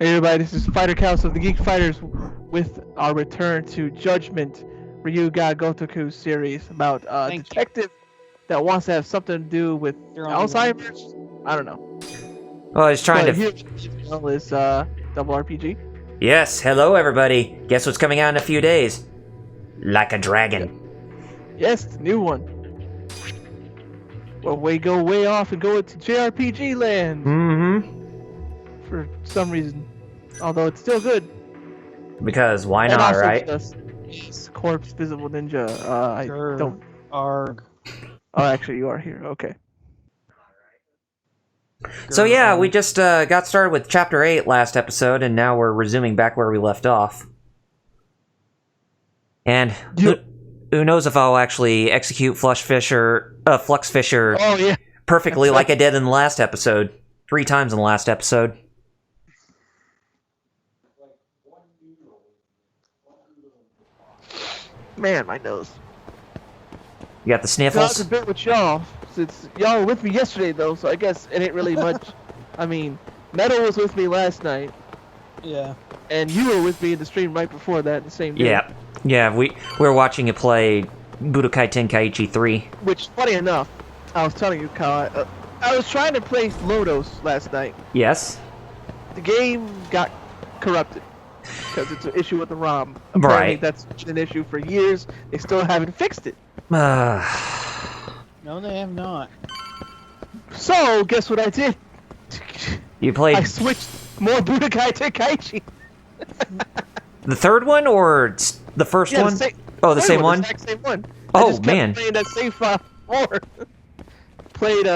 Hey everybody, this is Fighter Counts of the Geek Fighters with our return to Judgment Ryuga Gotoku series about a detective that wants to have something to do with Alzheimer's. I don't know. Well, he's trying to. Here is Double RPG. Yes, hello everybody. Guess what's coming out in a few days? Like a Dragon. Yes, the new one. Well, we go way off and go into JRPG land. Mm-hmm. For some reason, although it's still good. Because why not, right? Just Corpse Visible Ninja. I don't. Arg. Oh, actually, you are here. Okay. So yeah, we just got started with Chapter 8 last episode, and now we're resuming back where we left off. And who knows if I'll actually execute Flux Fisher perfectly like I did in the last episode. 3 times in the last episode. Man, my nose. You got the sniffles? Not a bit with y'all, since y'all were with me yesterday, though, so I guess it ain't really much. I mean, Metal was with me last night. Yeah. And you were with me in the stream right before that, the same day. Yeah, we were watching you play Budokai Tenkaichi 3. Which, funny enough, I was telling you, Kyle, I was trying to play Lodos last night. Yes? The game got corrupted. Because it's an issue with the ROM. Apparently that's been an issue for years. They still haven't fixed it. No, they have not. So, guess what I did? You played... I switched more Budokai Tenkaichi. The third one, or the first one? The same one? The exact same one. Oh, I just kept playing that save file more. Played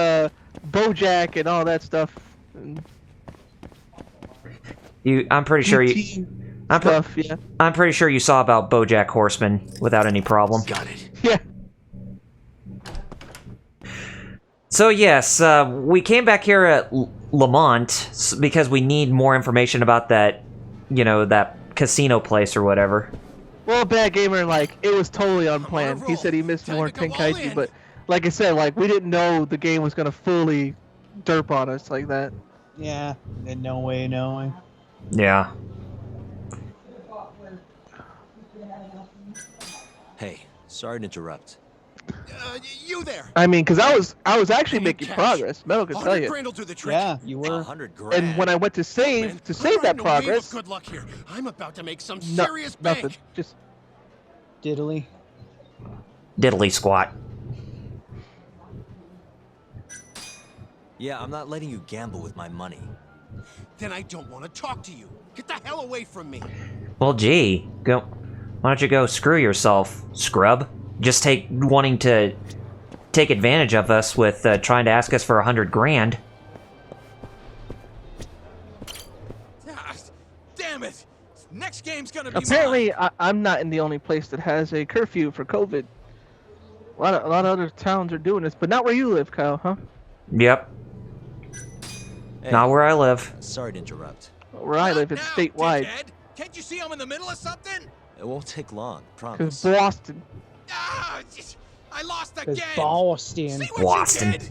Bojack and all that stuff. I'm pretty sure you... I'm pretty sure you saw about BoJack Horseman without any problem. Got it. Yeah. So yes, we came back here at Lamont because we need more information about that, that casino place or whatever. Well, Bad Gamer, it was totally unplanned. He said he missed more Tenkaichi, but like I said, we didn't know the game was gonna fully derp on us like that. Yeah, and no way knowing. Yeah. Hey, sorry to interrupt. You there? I mean, because I was actually making progress. Metal can tell you. Yeah, you were. And when I went to save that progress, good luck here. I'm about to make some serious bank. Nothing. Just diddly squat. Yeah, I'm not letting you gamble with my money. Then I don't want to talk to you. Get the hell away from me. Well, gee, why don't you go screw yourself, scrub? Just wanting to take advantage of us with trying to ask us for $100 grand. Damn it! Next game's gonna be apparently I'm not in the only place that has a curfew for COVID. A lot of other towns are doing this, but not where you live, Kyle, huh? Yep. Hey, not where I live. Sorry to interrupt. Where I live, it's statewide. Dickhead. Can't you see I'm in the middle of something? It won't take long, promise. Because Boston. I lost again. Boston. See what you did?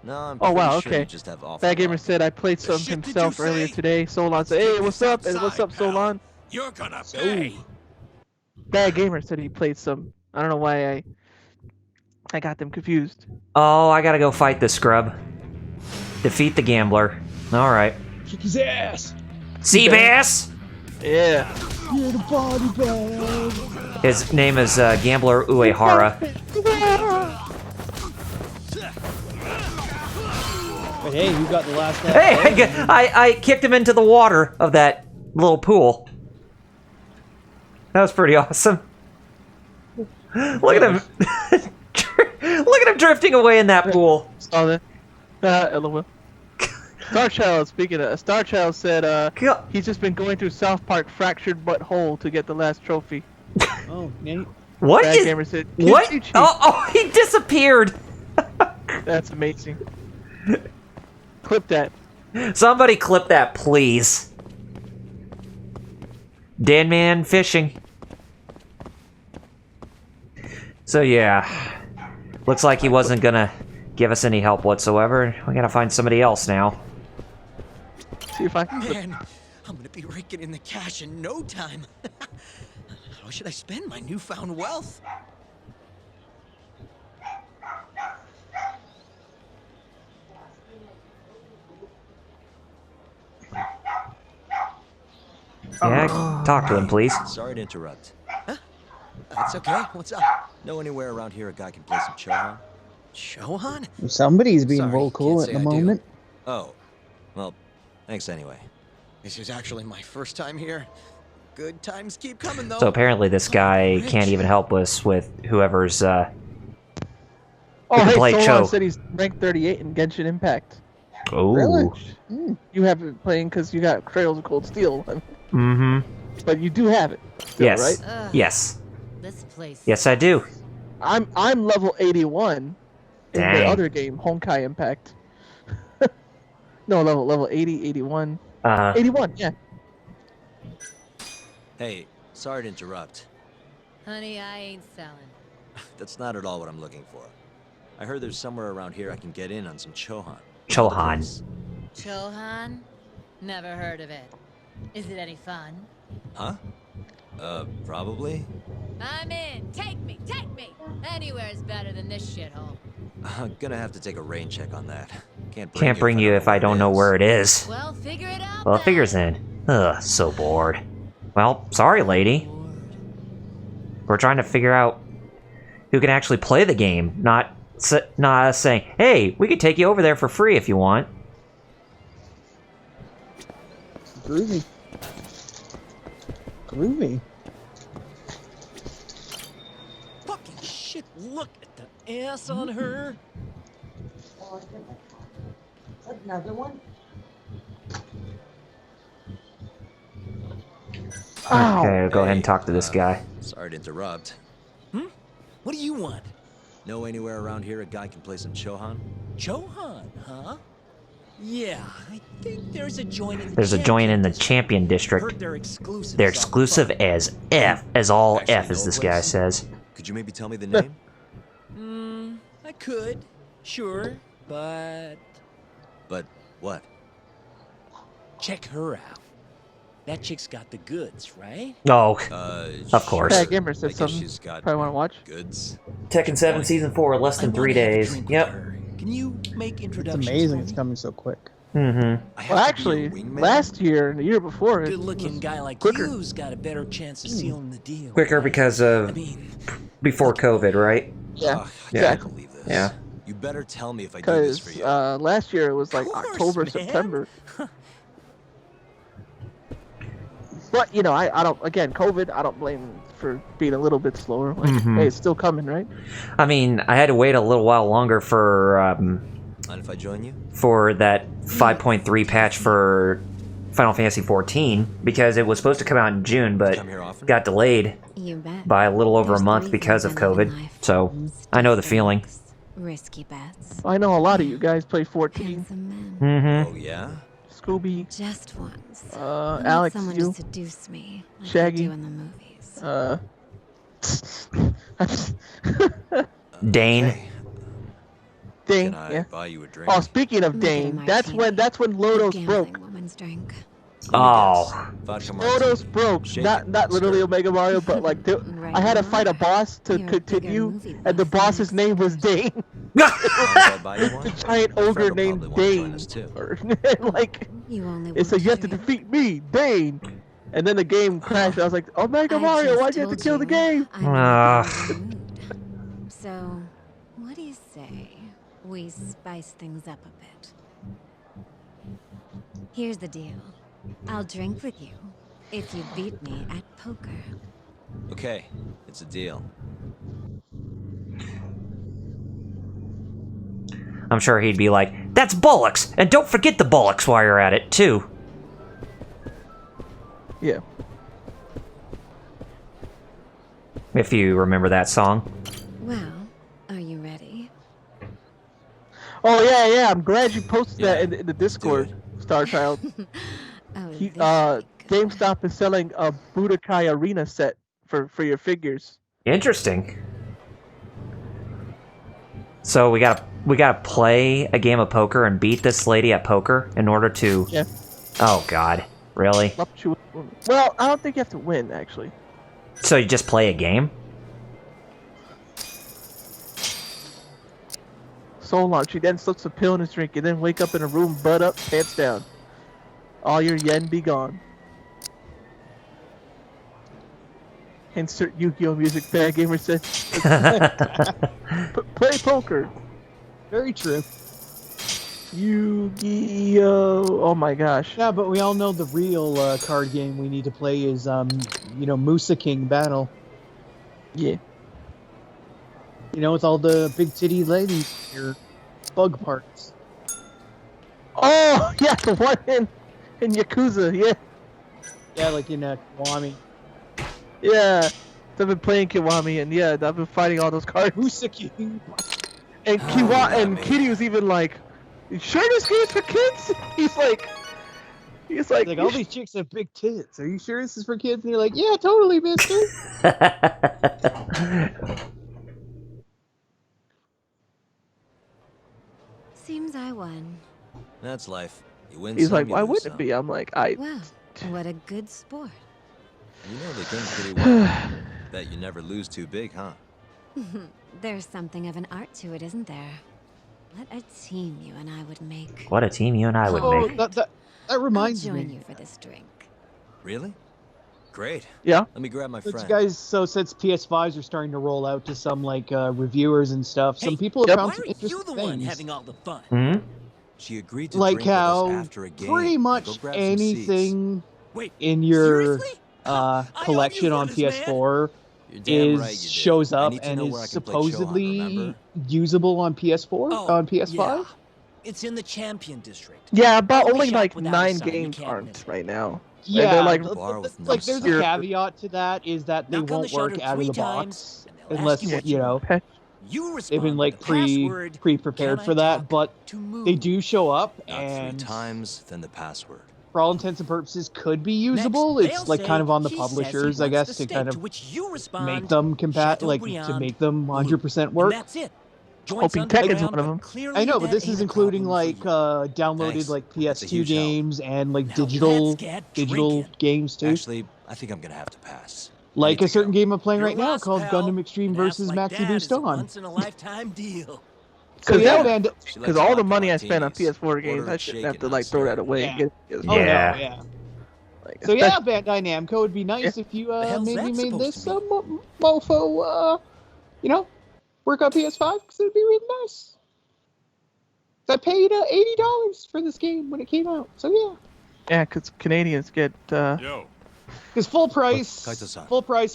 No, I'm oh wow, sure okay. you just have awful Bad Gamer luck. said I played some himself earlier today. Solon said, "Hey, what's up?" And what's up, Solon? You're gonna pay. Bad Gamer said he played some. I don't know why I got them confused. Oh, I gotta go fight this scrub. Defeat the gambler. All right. Kick his ass. Seabass. Yeah. You're the body bag. His name is Gambler Uehara. But hey, you got the last night. Hey, I kicked him into the water of that little pool. That was pretty awesome. Look at him. Look at him drifting away in that pool. Saw that. LOL. Star Child, speaking of, Star Child said he's just been going through South Park Fractured Butthole to get the last trophy. Oh, yeah. What Bad is... Gamer said, what? Oh, he disappeared. That's amazing. Clip that. Somebody clip that, please. Dan Man fishing. So yeah, looks like he wasn't gonna give us any help whatsoever. We gotta find somebody else now. See if I can. Man, I'm gonna be raking in the cash in no time. How should I spend my newfound wealth? Yeah, talk to them, please. Sorry to interrupt. It's okay. What's up? Know anywhere around here a guy can play some Chohan? Chohan? Somebody's being Sorry, vocal can't at say the I do. moment. Oh, well, thanks anyway. This is actually my first time here. Good times keep coming, though. So apparently this guy Rich. can't even help us with whoever's, Oh, can hey, play Solon Cho. said he's ranked 38 in Genshin Impact. Oh. Really? Mm. You have it playing because you got Trails of Cold Steel, Mm-hmm. but you do have it. Still, Yes. Right? Yes. This place. Yes, I do. I'm level 81 in the Dang. other game, Honkai Impact. No, level 80, 81. 81, yeah. Hey, sorry to interrupt. Honey, I ain't selling. That's not at all what I'm looking for. I heard there's somewhere around here I can get in on some Chohan. Chohan. Chohan? Never heard of it. Is it any fun? Huh? Probably. I'm in. Take me. Take me. Anywhere's better than this shithole. I'm gonna have to take a rain check on that. Can't bring you if I don't know where it is. Well, figure it out. Well, it then. figures in. Ugh, so bored. Well, sorry, lady. We're trying to figure out who can actually play the game, not us saying, hey, we could take you over there for free if you want. Groovy. Groovy. Fucking shit, look at the ass on her. Another one? Ow. Okay, I'll go ahead and talk to this guy. Sorry to interrupt. What do you want? Know anywhere around here a guy can play some Chohan? Chohan, huh? Yeah, I think there's a joint in the There's a joint in the Champion Heard District. they're exclusive. They're exclusive as F, as all Actually, F, as know a this guy place? says. Could you maybe tell me the name? I could, sure, but But what? check her out. That chick's got the goods, right? Oh, Of Of course. Bad Gamer said I guess something. she's got Probably want to watch. goods. Tekken 7 Season 4, less than I 3 wanna have a days. drink with Yep. her. Can you make It's introductions? amazing for it's me? coming so quick. Mm-hmm. I have Well, to be a actually, wingman? last year and the year before, it Good-looking was guy like quicker. you's got a better chance of sealing the deal. Quicker because I of mean, before COVID, right? Yeah, Ugh, I Yeah. can't believe this. Yeah. You better tell me if I do this for because you. last year it was like Of course, October, man. September. But you know, I don't. Again, COVID. I don't blame him for being a little bit slower. Like, Mhm. hey, it's still coming, right? I mean, I had to wait a little while longer for And if I join you? that 5.3 patch for Final Fantasy 14 because it was supposed to come out in June, but Come here often? got delayed You bet. by a little over a There's month three because of things I love in COVID. life. So I know the feeling. Mistakes, risky bets. I know a lot of you guys play 14. Handsome men. Mm-hmm. Oh, yeah? Scooby, Just once. I need Alex, someone you, to seduce me, like Shaggy. they do in the movies. Dane. Okay. Dane. Can I Yeah. buy you a drink? Oh, speaking of Make it a Dane, that's martini. when A Lodos gambling broke. woman's drink. Let me Oh. guess. Vodka martini. Lodos broke. Shake Not it, literally stir. Omega Mario, but like Right I had to now, fight a boss to you're a bigger continue, movie and the buff than boss's name was Dane. Mind if I buy you one? The giant My friend ogre will named probably wanna join Dane. us, too. Or, like You only it said want you have to drink. defeat me, Dane. And then the game crashed. I was like, Omega I Mario, just why'd you have to told kill the you game? I'm in a Ah. bit of a mood. So, what do you say we spice things up a bit? Here's the deal. I'll drink with you if you beat me at poker. Okay, it's a deal. I'm sure he'd be like, that's bollocks! And don't forget the bollocks while you're at it, too. Yeah. If you remember that song. Well, are you ready? Oh yeah. I'm glad you posted that Yeah, in the Discord, Star Child. Oh, He, this should be good. GameStop is selling a Budokai Arena set for your figures. Interesting. So we gotta play a game of poker and beat this lady at poker in order to... Yeah. Oh, God. Really? Well, I don't think you have to win, actually. So you just play a game? Soul launch. He then slips a pill in his drink and then wake up in a room, butt up, pants down. All your yen be gone. Insert Yu-Gi-Oh! Music, Bad Gamer said. Play poker. Very true. Yu-Gi-Oh! Oh my gosh. Yeah, but we all know the real card game we need to play is, Musa King Battle. Yeah. You know, with all the big titty ladies, your bug parts. Oh, yeah, the one in Yakuza, yeah. Yeah, like in Kiwami. Yeah. I've been playing Kiwami, and yeah, I've been fighting all those cards. Musa King. And and Kitty was even like, "You sure this game's for kids?" He's like, all these chicks have big tits. Are you sure this is for kids? And you're like, yeah, totally, mister. Seems I won. That's life. You win He's some, like, you why lose wouldn't it some. be? I'm like, Well, what a good sport. You know the game pretty well. Bet you never lose too big, huh? There's something of an art to it, isn't there? What a team you and I would make. What a team you and I would Oh, make. that reminds I'll join me. you for this drink. Really? Great. Yeah. Let me grab my Since friend. you guys, since PS5s are starting to roll out to some reviewers and stuff, some Hey, people have Yep. found Why some are you interesting the one things. having all the fun? Hmm? She agreed to Like drink with us how after a game. pretty Go much grab some seats. anything Wait, in your seriously? I owe collection you for on this, man. PS4 You're damn right you did. shows I up need to and know is where I can play Chohan, supposedly remember? usable on PS4 Oh, on PS5. yeah. It's in the Champion District. Yeah, but Only only shop like without a 9 sign you games can't aren't miss. right now. Yeah, they're like Bar with no like there's a sign. caveat to that is that they Knock on the won't work shutter out of 3 the times, box and they'll unless ask you what you know Okay. You respond they've been with like the password, pre-prepared "Can for I that, talk but to move?" they do show up Not 3 and times, then the password. for all intents and purposes could be Next, usable. they'll It's like say, kind of on the "He says he publishers, I wants guess, the to steak," kind to of which you respond, make them to "Chateaubriand, make them blue." 100% work. And that's it. Joint's Hoping Tekken's underground, one of but them. clearly I know, but that this ain't is a including problem for like you. downloaded Thanks. like That's a PS2 huge help. games and like Now digital let's get digital drinking. games too. Actually, I think I'm gonna have to pass. I Like need a to certain go. game I'm playing You're right now lost, called pal. Gundam Extreme An ass versus like Maxi that Boost is a On. once-in-a-lifetime deal. So Cause yeah, that- man. She Because likes all the vodka money I spent on martinis. PS4 games, Order I a shouldn't shake have to and like throw that not away. Yeah. And get Oh PS4. no, Yeah. yeah. Like, So yeah, Bandai Namco, it'd be nice Yeah. if you The hell's maybe that made supposed this to mean? mofo, work on PS5 because it'd be really nice. I paid $80 for this game when it came out, so yeah. yeah, because Canadians get Yo, Because full price Kaito-san.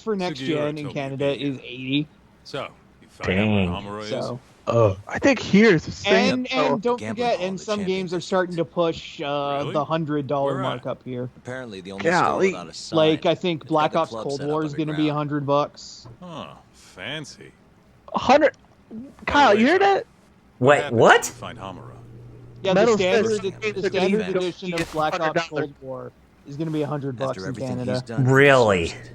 for next Sugiura gen in told me Canada to be is 80. so you found Dang. out where Hamura So I think here it's the same. and don't Gambling forget, hall in and the some Champion games are District. starting to push Really? the $100 Where mark at? up here. Apparently the only Golly. store without a sign. Like I think It's Black got the Ops club Cold set up War is going to be underground. $100. Huh, fancy. 100. Kyle, you hear that? Wait, happens what? when you find Hamura? Yeah, Metal the standard, says the it's standard gonna be edition of Black Ops $100. Cold War is going to be $100 After in everything Canada. he's done, he Really? deserves it.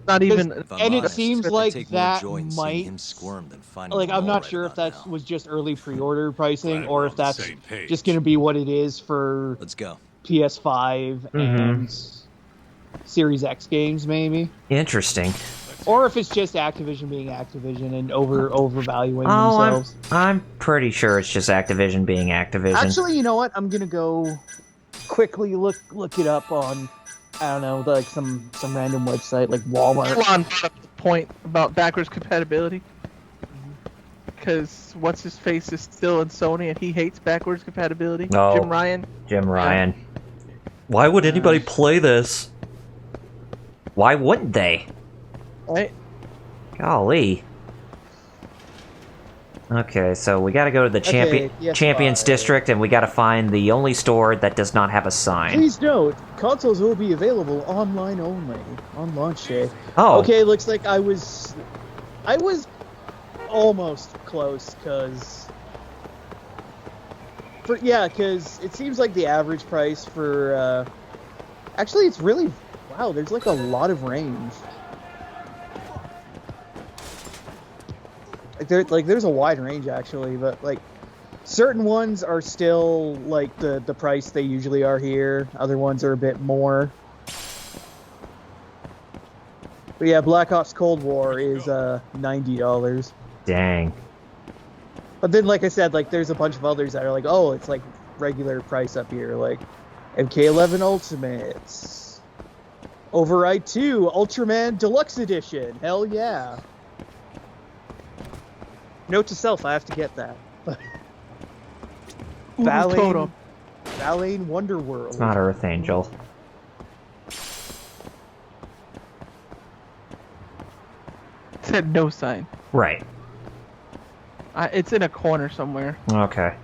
Not even. If I'm And it honest, seems I'd like take more that joy in seeing might- him squirm than finding Like them I'm all not right sure if about that now. was just early pre-order pricing Glad or we're if on the that's same page. just going to be what it is for Let's go. PS5 and Series X games, maybe. Interesting. Or if it's just Activision being Activision and overvaluing Oh, themselves. I'm pretty sure it's just Activision being Activision. Actually, you know what? I'm gonna go quickly look it up on I don't know, like some random website like Walmart. Elon brought up the point about backwards compatibility. Because what's his face is still in Sony and he hates backwards compatibility. Oh. Jim Ryan. Jim Ryan. Why would anybody play this? Why wouldn't they? Right? Golly. Okay, so we gotta go to the yes, Champions bye. District, and we gotta find the only store that does not have a sign. Please note, consoles will be available online only on launch day. Oh, Okay, looks like I was almost close because it seems like the average price for actually it's really wow. There's like a lot of range. There's a wide range actually, but like Certain ones are still like the price they usually are here. Other ones are a bit more. But yeah, Black Ops Cold War is $90. Dang. But then, like I said, like there's a bunch of others that are like, oh, it's like regular price up here, like MK11 Ultimates, Override 2 Ultraman Deluxe Edition. Hell yeah! Note to self, I have to get that. Valane Wonderworld. It's not Earth Angel. It said no sign. Right. It's in a corner somewhere. Okay.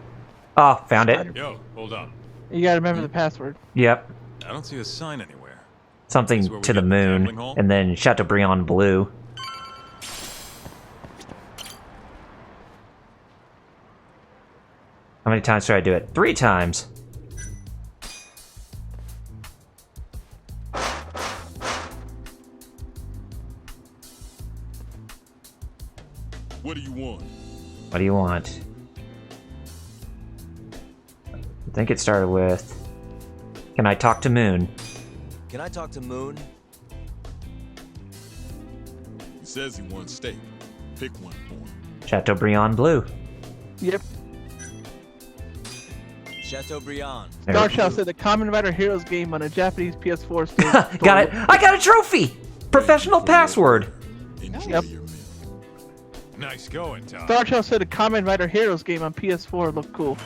Oh, found it. Yo, hold on. You gotta remember the password. Yep. I don't see a sign anywhere. Something This where we to the get moon, gambling hall? and then Chateaubriand blue. How many times should I do it? 3 times. What do you want? What do you want? I think it started with... Can I talk to Moon? Can I talk to Moon? He says he wants steak. Pick one for him. Chateaubriand blue. Yep. Chateaubriand. There Star we Child said the Kamen Rider Heroes game on a Japanese PS4 store. Got it! I got a trophy! Professional password! Enjoy Yep. your meal. Nice going, Tom. Star Child said the Kamen Rider Heroes game on PS4 looked cool.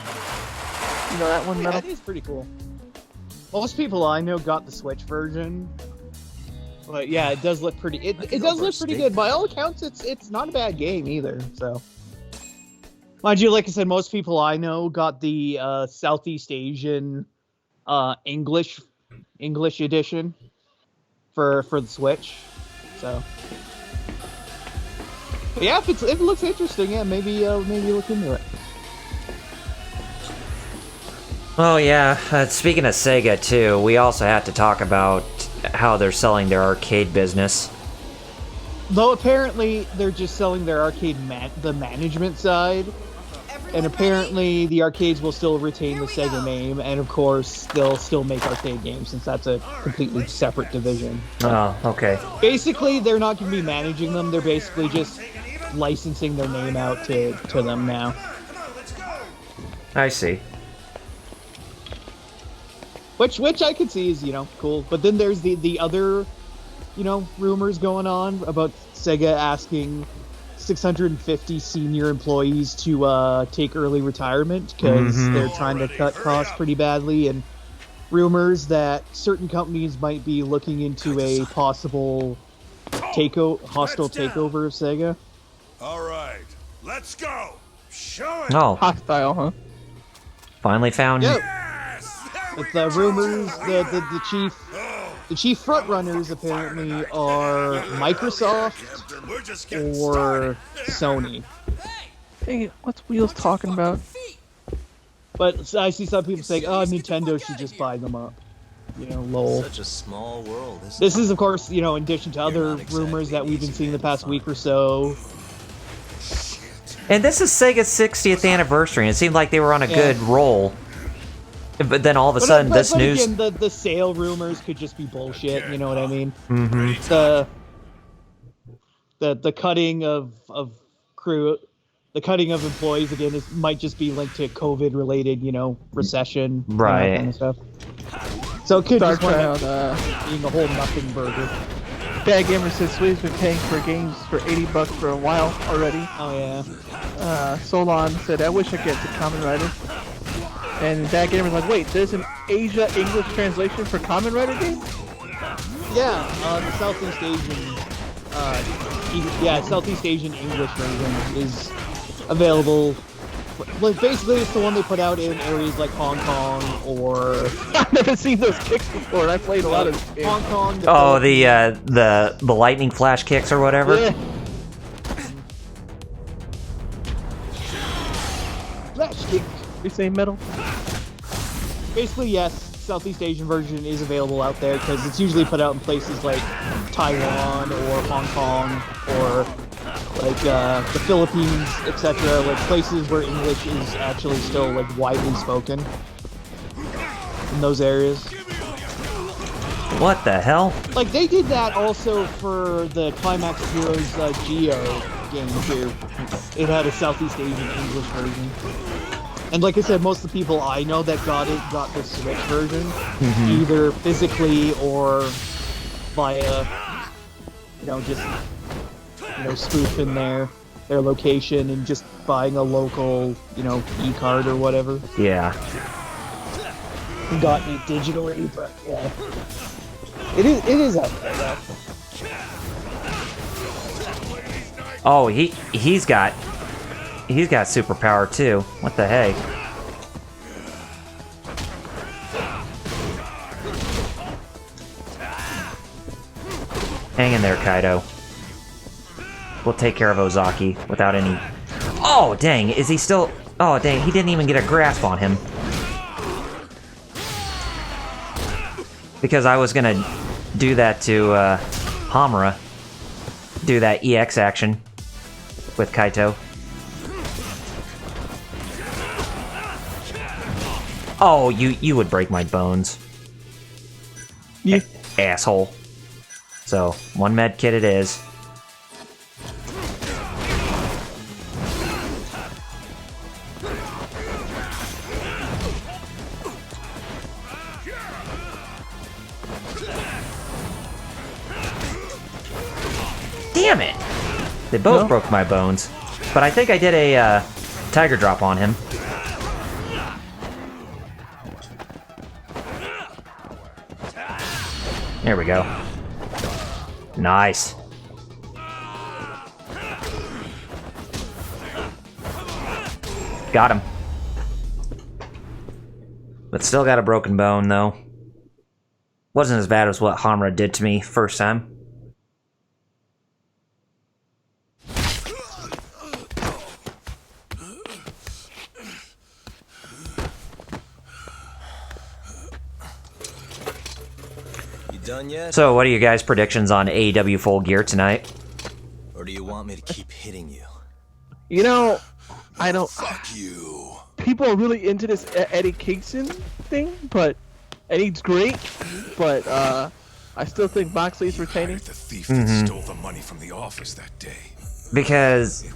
You know that one, Yeah, Metal? it is pretty cool. Most people I know got the Switch version. But yeah, it does look pretty. It does look pretty good. By all accounts, it's not a bad game either. So, mind you, like I said, most people I know got the Southeast Asian English edition for the Switch. So, but yeah, if it looks interesting, yeah, maybe look into it. Oh yeah, speaking of Sega too, we also have to talk about how they're selling their arcade business. Though apparently they're just selling their arcade the management side, and apparently the arcades will still retain the Sega name, and of course they'll still make arcade games since that's a completely separate division. Oh, okay. Basically, they're not going to be managing them. They're basically just licensing their name out to them now. I see. Which I could see is, cool. But then there's the other, rumors going on about Sega asking 650 senior employees to take early retirement because they're trying to cut costs pretty badly, and rumors that certain companies might be looking into a possible hostile takeover of Sega. All right, let's go. Show it. Oh, Hostile, huh? finally found... Yeah. With the rumors, the chief front runners apparently are Microsoft or Sony. Hey, what's Wheels talking about? But I see some people saying, "Oh, Nintendo should just buy them up." Lol. Such a small world. Isn't This it? is, of course, in addition to other rumors that we've been seeing the past week or so. And this is Sega's 60th anniversary, and it seemed like they were on a good roll. But then all of a sudden, this news... Again, the sale rumors could just be bullshit, you know what I mean? Mm-hmm. The cutting of crew, the cutting of employees, again, might just be linked to COVID-related, recession, Right. That kind of stuff. So it could Star just wind Child, up being a whole nothing burger. Bad Gamer says Sweet's been paying for games for $80 for a while already. Oh, yeah. Solon said, I wish I could get to Kamen Rider. And Bad Gamer's like, wait, there's an Asia English translation for Kamen Rider game? Yeah, the Southeast Asian, Southeast Asian English version is available. Like, basically, it's the one they put out in areas like Hong Kong or I've never seen those kicks before, and I played a lot of games. Hong Kong. Oh, the lightning flash kicks or whatever? Yeah. Flash kick. You say Metal? Basically, yes, Southeast Asian version is available out there because it's usually put out in places like Taiwan or Hong Kong or like the Philippines, etc. Like places where English is actually still like widely spoken in those areas. What the hell? Like they did that also for the Climax Heroes Geo game too. It had a Southeast Asian English version. And like I said, most of the people I know that got the Switch version, either physically or via, just, spoofing their location and just buying a local, e-card or whatever. Yeah. Gotten it digitally, but yeah. It is out there, though. Oh, he's got superpower too. What the heck? Hang in there, Kaido. We'll take care of Ozaki without any... Oh, dang, is he still... Oh, dang, he didn't even get a grasp on him. Because I was gonna do that to, Hamura. Do that EX action with Kaito. Oh, you would break my bones. Yeah. Asshole. So, one med kit it is. Damn it! They both broke my bones. But I think I did a tiger drop on him. There we go. Nice. Got him. But still got a broken bone, though. Wasn't as bad as what Hamura did to me first time. Done yet? So, what are you guys' predictions on AEW Full Gear tonight? Or do you want me to keep hitting you? I don't... Fuck you. People are really into this Eddie Kingston thing, but... And he's great, but, I still think Moxley's retaining. The thief that stole the money from the office that day. Because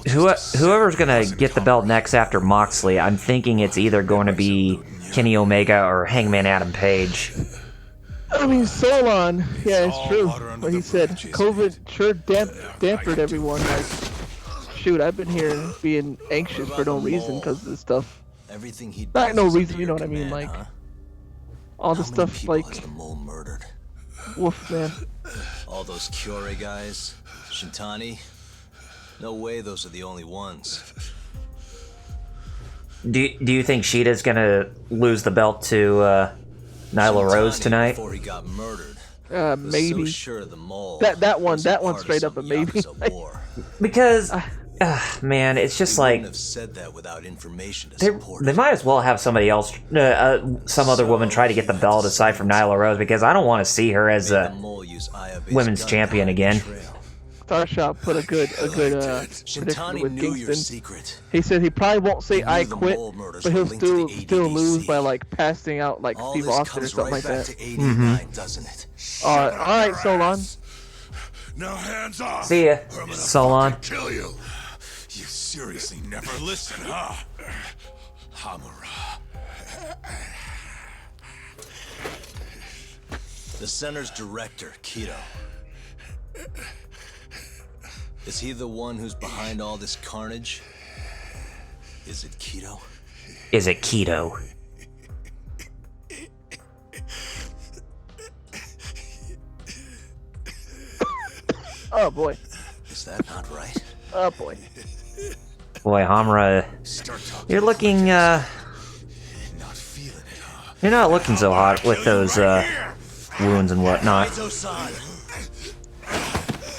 whoever's gonna get the belt next after Moxley, I'm thinking it's either going to be Kenny Omega or Hangman Adam Page. I mean, Solon, yeah, it's true. What he said, COVID sure dampened everyone. Like, shoot, I've been here being anxious for no reason because of this stuff. Everything he Not no reason, you know what I mean? Like, all the stuff, like, the mole murdered? woof, man. All those Kyorei guys, Shintani. No way, those are the only ones. Do you think Sheeta's gonna lose the belt to Nyla Rose tonight? Before he got murdered, Maybe. so sure the mole that one straight up a maybe. Because, man, it's just like have said that without information to support they might as well have somebody else, some other woman, try to get the belt aside from Nyla Rose, because I don't want to see her as a women's champion again. Starshot put a good prediction with Kingston. Secret. He said he probably won't say I quit, but he'll still lose by like passing out like All Steve this Austin or comes something right like back that. to 89, doesn't it? All right, Solon. Now hands off. See ya, or I'm gonna Solon. fucking kill you. You seriously never listen, huh? Hamura. The center's director, Keto. Is he the one who's behind all this carnage? Is it Keto? Is it Keto? Oh boy. Is that not right? Oh boy. Boy, Hamura, you're looking, Not feeling it, huh? you're not looking so hot with those, wounds and whatnot.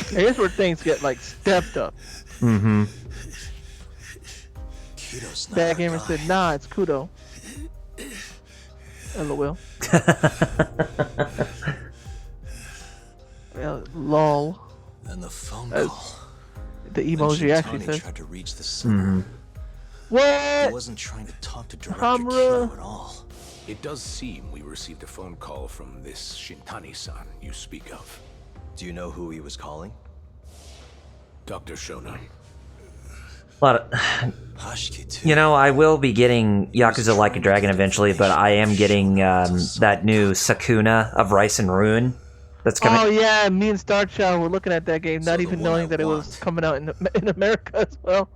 Here's where things get like stepped up. Mm-hmm. Keto's not Bad our Gamer guy. said, nah, it's Kudo. LOL. Lol. And the phone That's- call. The emoji actually says. Tried to reach the center. What? He wasn't trying to talk to Director Hamura. Kido at all. It does seem we received a phone call from this Shintani-san you speak of. Do you know who he was calling? Dr. Shona. You know, I will be getting Yakuza Like a Dragon eventually, but I am getting that new Sakuna of Rice and Ruin that's coming. Oh yeah, me and Star Child were looking at that game, not even knowing that it was coming out in America as well.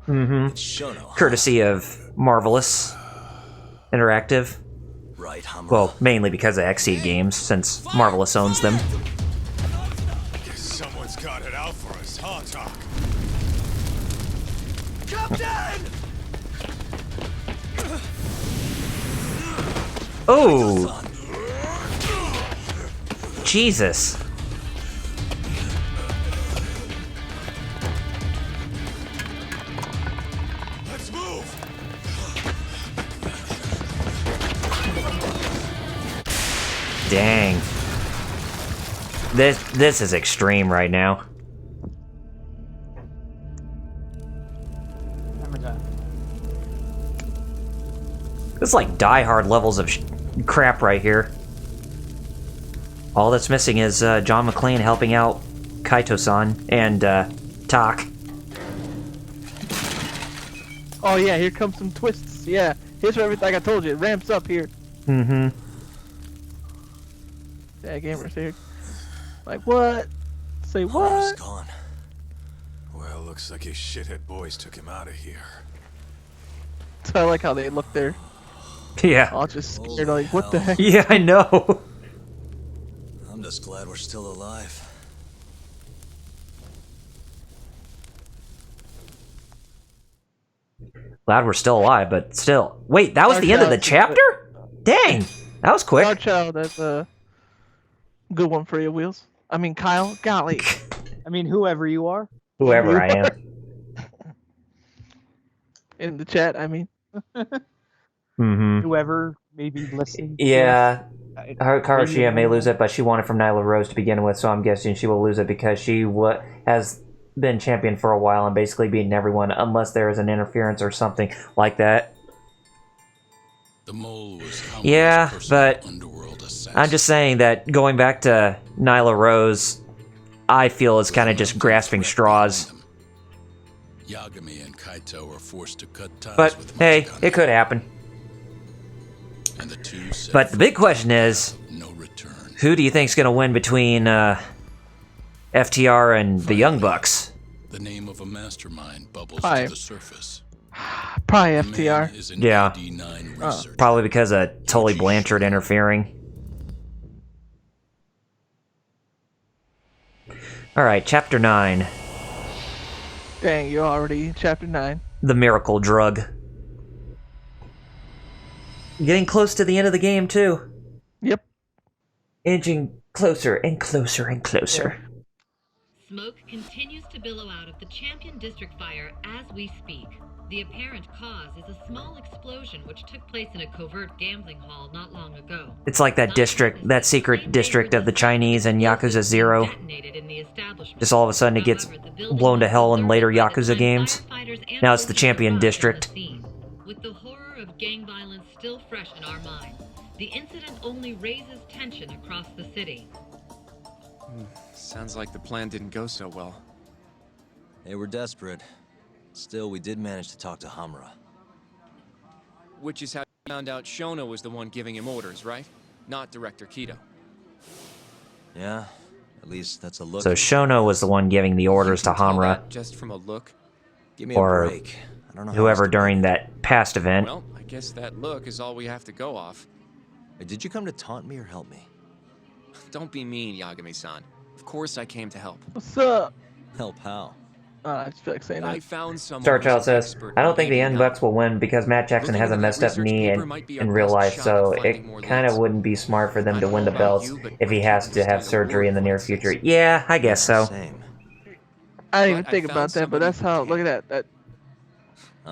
Courtesy of Marvelous Interactive. Right, well, mainly because of Xseed Games, since Marvelous owns them. Guess someone's got it out for us, huh, Doc? Oh! Jesus. Let's move! Dang. This is extreme right now. It's like die-hard levels of crap right here. All that's missing is John McClane helping out Kaito-san and Tak. Oh yeah, here comes some twists. Yeah, here's for everything. Like I told you, it ramps up here. Mm-hmm. Yeah, gamers here. Like what? Say He's what? gone. Well, looks like his shithead boys took him out of here. So I like how they look there. Yeah. All just scared, like what the heck? Yeah, I know. I'm just glad we're still alive. Glad we're still alive, but still. Wait, that was the end of the chapter? Dang, that was quick. Star Child, that's a good one for your wheels. I mean, Kyle, golly. I mean, whoever you are. Whoever I am. In the chat, I mean. Mm-hmm. Whoever may be listening. Yeah. Karoshia may lose it, but she won it from Nyla Rose to begin with, so I'm guessing she will lose it because she has been champion for a while and basically beaten everyone, unless there is an interference or something like that. The mole was yeah, but I'm just saying that going back to Nyla Rose, I feel is kind of just grasping straws. Yagami and Kaito were forced to cut ties But with hey, it could happen. And the two said But the big question is, no return. who do you think's going to win between FTR and the Young Bucks? The name of a mastermind bubbles Probably. to the surface. Probably The man FTR. is an Yeah. AD9 researcher. Probably because of Tully Blanchard interfering. Alright, Chapter 9. Dang, you're already in chapter 9. The Miracle Drug. Getting close to the end of the game, too. Yep. Inching closer and closer and closer. Smoke continues to billow out of the Champion District fire as we speak. The apparent cause is a small explosion which took place in a covert gambling hall not long ago. It's like that district, that secret district of the Chinese and Yakuza 0. Just all of a sudden it gets blown to hell in later Yakuza games. Now it's the Champion District. With the horror of gang violence still fresh in our minds, the incident only raises tension across the city. Sounds like the plan didn't go so well. They were desperate. Still, we did manage to talk to Hamura. Which is how you found out Shona was the one giving him orders, right? Not Director Kido. Yeah, at least that's a look. So Shona was the one giving the orders to Hamura. Just from a look? Give me a Or break. I don't know whoever during that past event. Well, I guess that look is all we have to go off. Hey, did you come to taunt me or help me? Don't be mean, Yagami-san. Of course I came to help. What's up? Help how? I just feel like saying I that. found someone Starchild says, I don't think the Young Bucks will win because Matt Jackson has a messed up knee in real life, so it kind of wouldn't be smart for them to win the belts if he has to have surgery in the near future. Yeah, I guess so. I didn't even think about that, but that's how, look at that.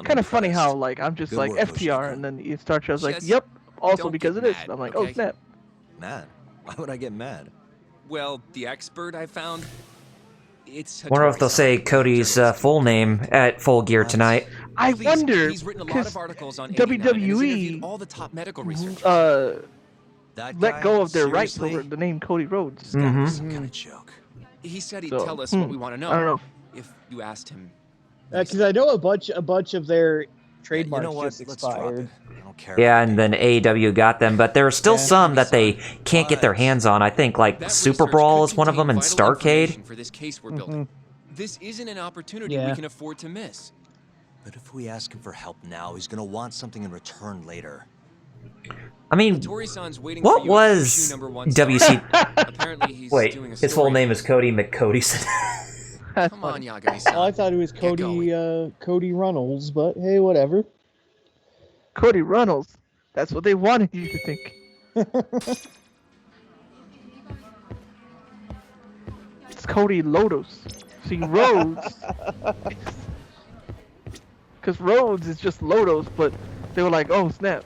Kind of funny how, like, I'm just like FTR, and then Star Child's like, yep, also because of this. And I'm like, oh snap. Mad? Why would I get mad? Well, the expert I found, It's Wonder if they'll say Cody's full name at Full Gear tonight. I wonder, He's written a lot of because articles on 89 and has interviewed WWE all the top medical researchers. let go of their rights over the name Cody Rhodes. It's gotta be some kind of joke. He said he'd So, tell us what we want to know. I don't know. If you asked him. Because I know a bunch of their trademarks you know what? just Let's drop expired. it. I don't care. Yeah, and then AEW got them, but there are still some that they can't get their hands on. I think like That Super research Brawl could is one of them, contain and vital Starcade. information for this case we're building. This isn't an opportunity we can afford to miss. But if we ask him for help now, he's gonna want something in return later. I mean, Tori-san's waiting what for you was at number 1 WC? Apparently he's Wait, doing a his full story. name is Cody McCodyson. Come on, Yagami-san. Oh, I thought it was Cody Runnels, but hey, whatever. Cody Runnels. That's what they wanted you to think. It's Cody Lodos. See, Rhodes. Because Rhodes is just Lodos, but they were like, oh snap.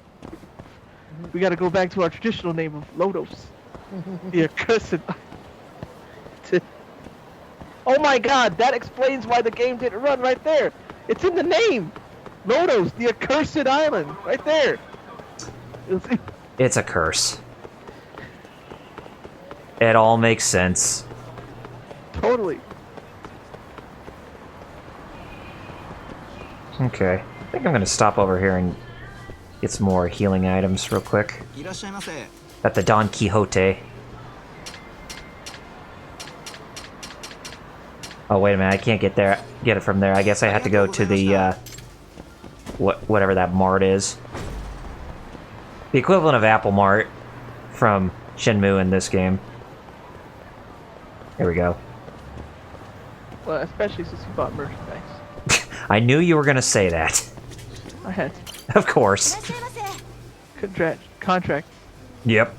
We gotta go back to our traditional name of Lodos. The accursed. Oh my god, that explains why the game didn't run right there. It's in the name. Lodos, the accursed island, right there. It's a curse. It all makes sense. Totally. Okay, I think I'm gonna stop over here and get some more healing items real quick. At the Don Quixote. Oh wait a minute, I can't get it from there. I guess I have to go to the whatever that mart is. The equivalent of Apple Mart from Shenmue in this game. There we go. Well, especially since you bought merchandise. I knew you were gonna say that. I had to. Of course. Contract. Yep.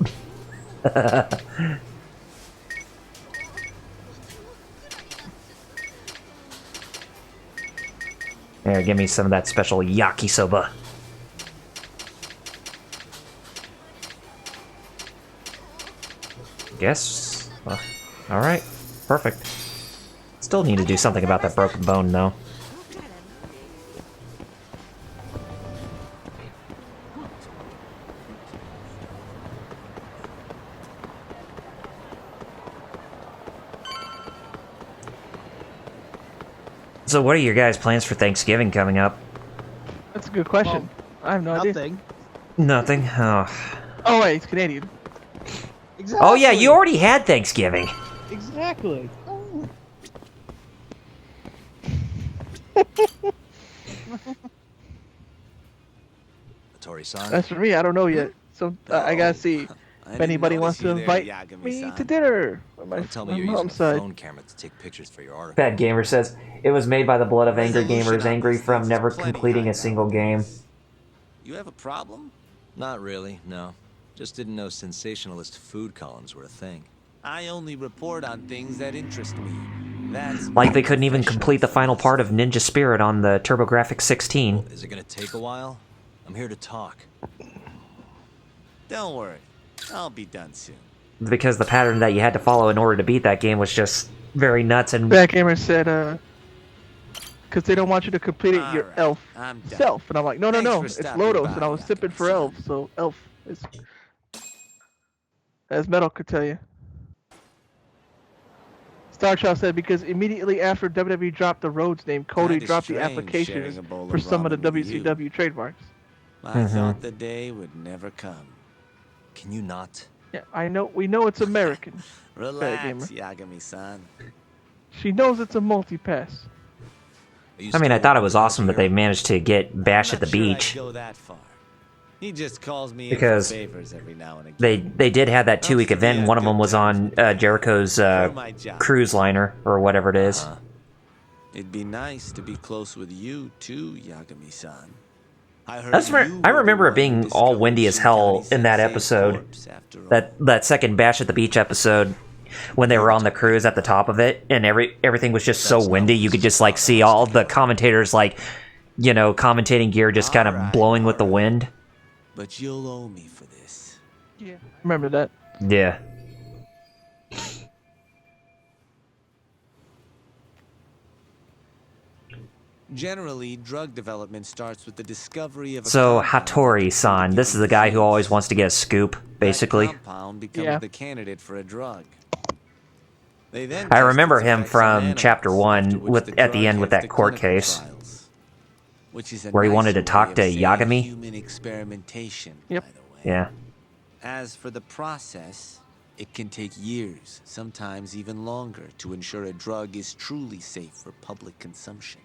There, give me some of that special yakisoba. Guess. Alright. Perfect. Still need to do something about that broken bone, though. So what are your guys' plans for Thanksgiving coming up? That's a good question. I have no idea. Nothing? Oh. Oh wait, it's Canadian. Exactly. Oh yeah, you already had Thanksgiving. Exactly. Tori-san. That's for me. I don't know yet. So I gotta see if anybody wants to invite me to dinner. Don't tell me you're using a phone camera to take pictures for your article. Bad Gamer says, it was made by the blood of angry gamers, angry from never completing a single game. You have a problem? Not really, no. Just didn't know sensationalist food columns were a thing. I only report on things that interest me. That's Like they couldn't even complete the final part of Ninja Spirit on the TurboGrafx 16. Is it gonna take a while? I'm here to talk. Don't worry. I'll be done soon. Because the pattern that you had to follow in order to beat that game was just very nuts and... Bad Gamer said, because they don't want you to complete it your elf self. And I'm like, no, it's Lodos, and I was sipping for elf, so elf is... As Metal could tell you. Star Child said, because immediately after WWE dropped the Rhodes name, Cody dropped the applications for some of the WCW trademarks. I thought the day would never come. Can you not? Yeah, I know. We know it's American. Relax, Yagami-san. She knows it's a multi-pass. I mean, I thought it was awesome that they managed to get Bash at the beach. Go that far. He just calls me Because in for favors every now and again. they did have that 2-week event, and one of them was on Jericho's cruise liner, or whatever it is. It'd be nice to be close with you, too, Yagami-san. I remember it being all windy as hell in that episode. That second Bash at the Beach episode, when they were on the cruise at the top of it, and everything was just so windy, you could just like see all the commentators like, commentating gear just kind of blowing with the wind. But you'll owe me for this. Yeah, remember that. Yeah. Generally, drug development starts with the discovery of a So compound Hattori-san, this is the guy who always wants to get a scoop, basically. That compound becomes the candidate for a drug. They then I test remember its him effects on from animals, chapter after 1 which with the at the drug end with heads that to court clinical case, trials, which is a where he wanted to nicer talk way to of saying Yagami. Human experimentation, Yep. by the way. Yeah. As for the process, it can take years, sometimes even longer, to ensure a drug is truly safe for public consumption.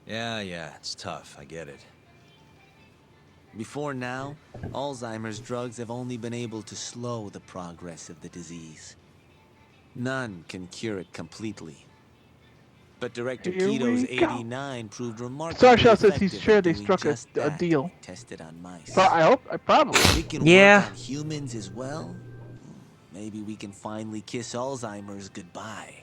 Yeah, it's tough. I get it. Before now, Alzheimer's drugs have only been able to slow the progress of the disease. None can cure it completely. But Director Here Keto's we go. 89 proved remarkably Star Shell says effective he's sure at they doing struck just a that, deal. tested on mice. So I hope, I probably. It can Yeah. work on humans as well. Maybe we can finally kiss Alzheimer's goodbye.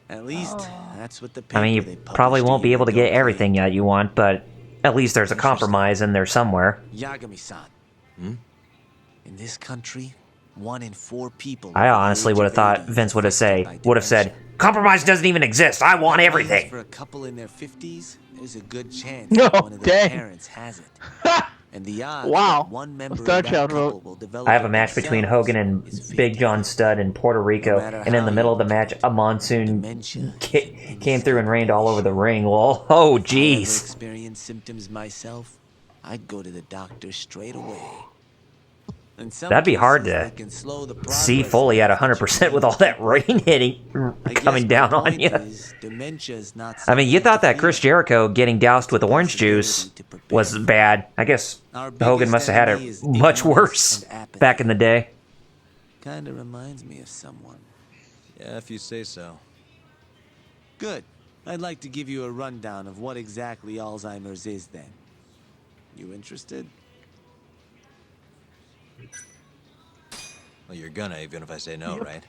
At least, that's what the paper I mean, they you probably published won't a be year able to ago get everything claimed. yet you want, but at least there's a compromise in there somewhere. Yagami-san. In this country, 1 in 4 people. I over the honestly age would have of thought 80 Vince would have affected by said, dementia. compromise doesn't even exist. I want That means everything. For a couple in their 50s, there's a good chance No, that one of the dang. parents has it. And the odds Wow. that one member Star of that Child couple wrote. will develop I have a it match between themselves Hogan and is Big 50. John Studd in Puerto Rico, matter and in the how middle you of the match, a monsoon dementia came through and rained all over the ring. Well, oh, If I ever jeez. experienced symptoms myself, I'd go to the doctor straight away. In some That'd be hard cases, to they can slow the see progress fully of at that 100% with all that rain hitting, I guess coming my down on point you. is, dementia is not I mean, you something thought to that Chris fear. Jericho getting doused with orange juice Possibility to prepare was bad. I guess Our Hogan biggest must have had enemy it is much ignorance worse and apathy. back in the day. Kinda reminds me of someone. Yeah, if you say so. Good. I'd like to give you a rundown of what exactly Alzheimer's is then. You interested? Well, you're gonna, even if I say no, right?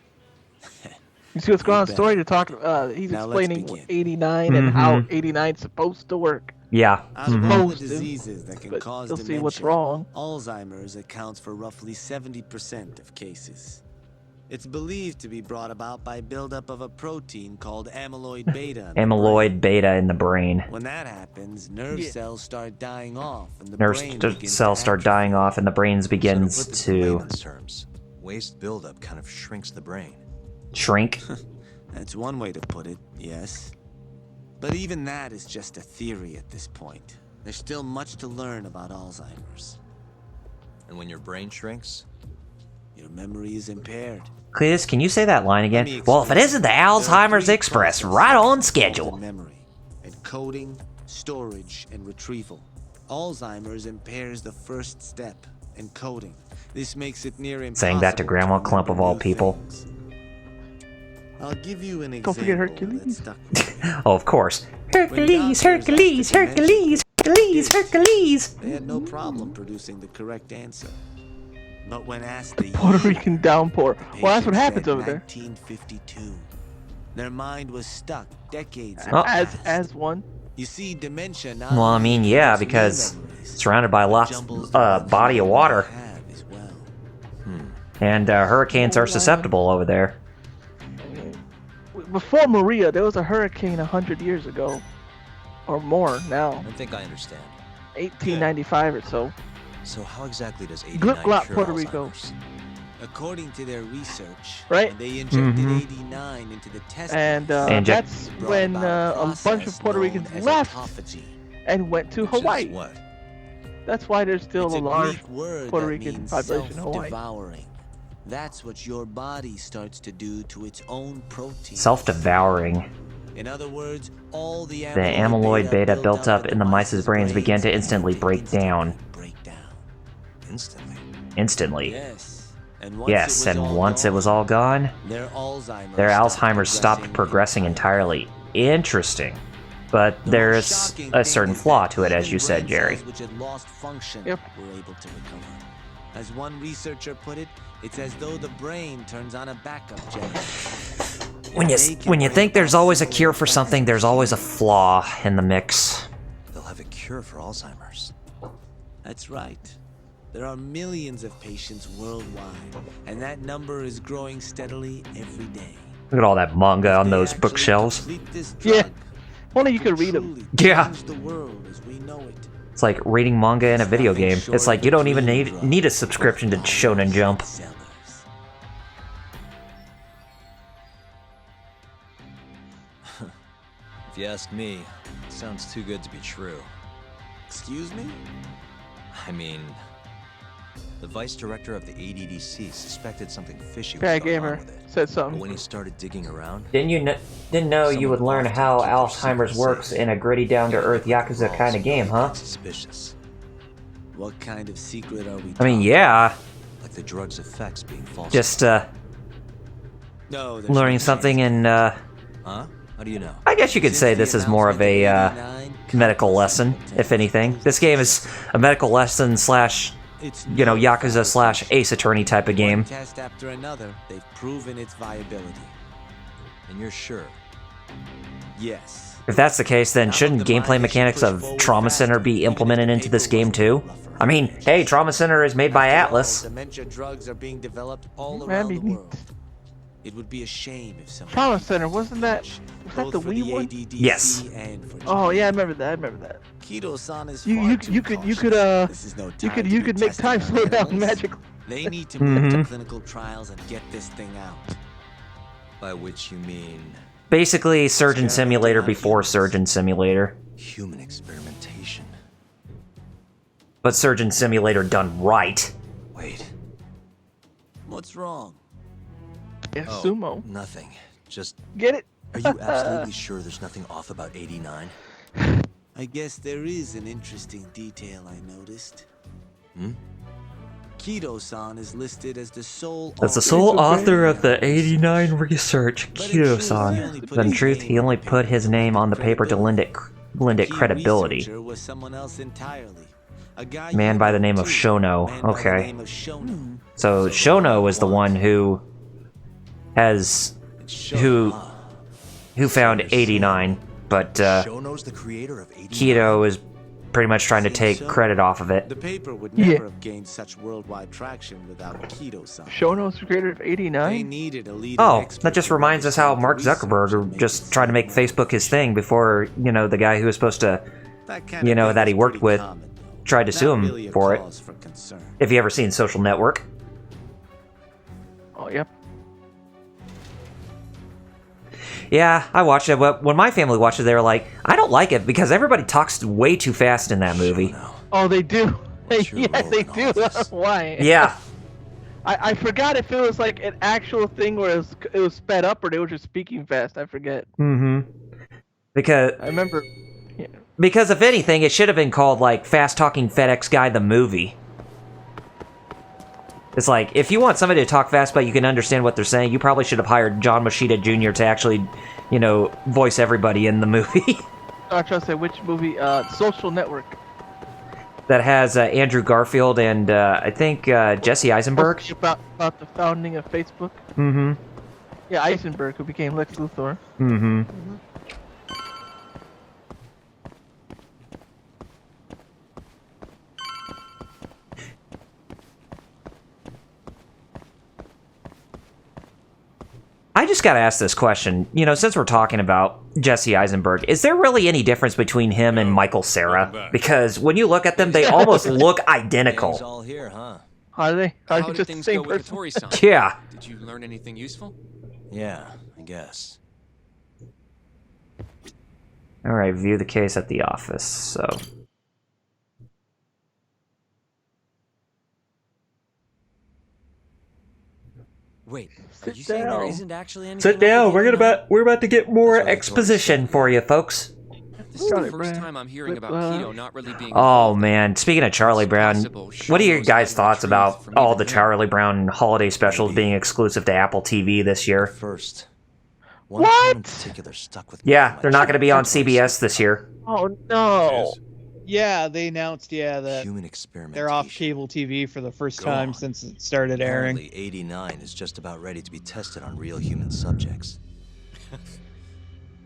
You see what's going on in the bet. story to talk. He's Now let's explaining begin. 89 and how 89 is supposed to work. Yeah. Out of all the Supposed to, diseases that can but cause you'll dementia, see what's wrong. Alzheimer's accounts for roughly 70% of cases. It's believed to be brought about by buildup of a protein called amyloid beta. in the Amyloid brain. beta in the brain. When that happens, nerve Yeah. cells start dying off, and the Nerve brain begins cells to start dying off, and the brain So begins to put this in to layman's terms, waste buildup kind of shrinks the brain. shrink. That's one way to put it, yes. But even that is just a theory at this point. There's still much to learn about Alzheimer's. And when your brain shrinks, Your memory is impaired. Cletus, can you say that line Let me again? Well, if it explain. isn't the There are Alzheimer's 3 Express, processes right on involved in schedule. memory: encoding, storage, and retrieval. Alzheimer's impairs the first step, encoding. This makes it near impossible Saying that to Grandma remember Clump of all new people. things. I'll give you an Don't forget example that Hercules. stuck with me. Oh, of course. Hercules, Hercules, Hercules, Hercules, Hercules. They had no problem producing the correct answer. But when asked the Puerto year, Rican downpour. the Well, that's what patient happens said over there. 1952. Their mind was stuck decades in Oh. the past. As one. You see, dementia not Well, I only mean, yeah, affects new because memories, surrounded by but lots jumbles the ones body you of water, have as well. and hurricanes are susceptible over there. Before Maria, there was a hurricane 100 years ago, or more now, I think I understand. 1895 or so. So how exactly does 89 Glip glop, cure Puerto Rico. Alzheimer's? According to their research, Right. when they injected Mhm. 89 into the test And And that's brought when about a bunch of process Puerto known Ricans as left autophagy. and went to Which is Hawaii. what? That's why there's still It's a large Greek word Puerto that Rican means population in Hawaii. self-devouring. That's what your body starts to do to its own protein. Self-devouring. In other words, all the amyloid beta built up in the mice's brains began to instantly break down. Instantly. Instantly. Yes. And Yes, and once it was all gone, their Alzheimer's, their Alzheimer's stopped progressing entirely. Interesting. But there's a certain flaw to it, as you said, Jerry. Which had lost function Yep. were able to recover. As one researcher put it, it's as though the brain turns on a backup generator. When you think there's always a cure for something, there's always a flaw in the mix. They'll have a cure for Alzheimer's. That's right. There are millions of patients worldwide, and that number is growing steadily every day. Look at all that manga on They those actually bookshelves. complete this Yeah. drug, Only you could read them. Yeah. The world as we know it. It's like reading manga in a video game. It's like you don't even need a subscription to Shonen Jump. If you ask me, it sounds too good to be true. Excuse me? I mean, the vice director of the ADDC suspected something fishy was Bad going on Gamer with it. said But something. when he started digging around, Didn't know you would learn how Alzheimer's works in a gritty, down-to-earth Yakuza kind of game, huh? suspicious. What kind of secret are we I mean, talking? yeah. Like the drug's effects being false. Just, No, there's learning no something chance. in, Huh? How do you know? I guess you could say this is more of a, medical lesson, if anything. This game is a medical lesson slash, you know, Yakuza slash Ace Attorney type of game. One test after another, they've proven its viability. And you're sure? Yes. If that's the case, then shouldn't gameplay mechanics of Trauma Center be implemented into this game too? I mean, hey, Trauma Center is made by Atlas. Dementia drugs are being developed all That'd around be the neat. world. It would be a shame if someone Trauma Center, wasn't that the Wii one? Yes. And for Oh yeah, I remember that. Keto-san is You could This is no you time to could be make testing time on slow down animals. magically. They need to move to clinical trials and get this thing out. By which you mean Basically, Surgeon Simulator before Surgeon Simulator. human experimentation. But Surgeon Simulator done right. Wait. What's wrong? Yeah, Oh, sumo. nothing. Just, Get it? are you absolutely sure there's nothing off about 89? I guess there is an interesting detail I noticed. Keto-san is listed as the sole As the sole author of the 89 research, Kido-san. But in truth, he only put his name on the paper to lend it credibility. researcher was someone else entirely. A guy Man you by the know name of too. Shono. Man by the Okay. name of Shono. So Shono is the one who has who found 89, but Shono's the creator of 89. Kido is pretty much trying to take credit off of it. The paper would Yeah. never have gained such worldwide traction without Keto-san. Shono's the creator of They 89? needed a leading Oh, expert that just to reminds us how understand Mark the research Zuckerberg and make just decisions. tried to make Facebook his thing before, you know, the guy who was supposed to, That kind you of know, thing that he is worked pretty with, common, though. tried to Not sue him really a for it. cause for concern. If you ever seen Social Network. Oh, yep. Yeah, I watched it, but when my family watched it, they were like, I don't like it because everybody talks way too fast in that movie. Oh, they do. What's your Yes, role they in all do. this? Why? Yeah. I forgot if it was like an actual thing where it was sped up or they were just speaking fast. I forget. Mm-hmm. Because I remember. Yeah. Because if anything, it should have been called, like, Fast Talking FedEx Guy the Movie. It's like, if you want somebody to talk fast but you can understand what they're saying, you probably should have hired John Machida Jr. to actually, you know, voice everybody in the movie. I was trying to say which movie? Social Network. That has Andrew Garfield and, I think, Jesse Eisenberg. About the founding of Facebook. Mm-hmm. Yeah, Eisenberg, who became Lex Luthor. Mm-hmm. I just gotta ask this question. You know, since we're talking about Jesse Eisenberg, is there really any difference between him and Michael Cera? Because when you look at them, they almost look identical. all here, huh? Are they? Are How they did just the things same go with person? Tori-san? Yeah. Did you learn anything useful? Yeah, I guess. Alright, view the case at the office, so... Wait, Sit are you saying there down. isn't actually anything? Sit like down, the 89? we're about to get more That's what I thought exposition for you, folks. This is Charlie the first Brown. time I'm hearing But, about Keto not really being Oh involved. man, speaking of Charlie Brown, what are your guys' thoughts about all the Charlie Brown holiday specials being exclusive to Apple TV this year? First, one What? time in particular stuck with me Yeah, for they're my not going to be on childhood. CBS this year. Oh no! Yeah, they announced that Human experimentation. they're off cable TV for the first Go time on. since it started airing. Apparently, 89 is just about ready to be tested on real human subjects.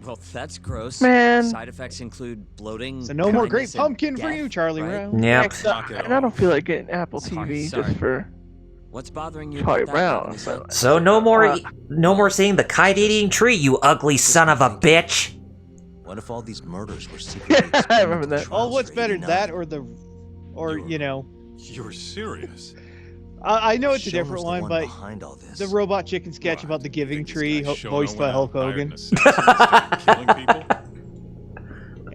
Well, that's gross. Man. Side effects include bloating. So no more Great kindness, and Pumpkin for death, you, Charlie right? Brown. Yep. And I don't feel like getting Apple Sorry, TV sorry. just for What's bothering you Charlie about that, Brown. Magnus? But So no more seeing the kite-eating tree, you ugly son of a bitch. What if all these murders were secretly I remember that. Oh, what's better, that or You're serious? I know it's a Shono's different the one, but behind all this. the Robot Chicken sketch about the Giving Tree, voiced by Hulk Hogan.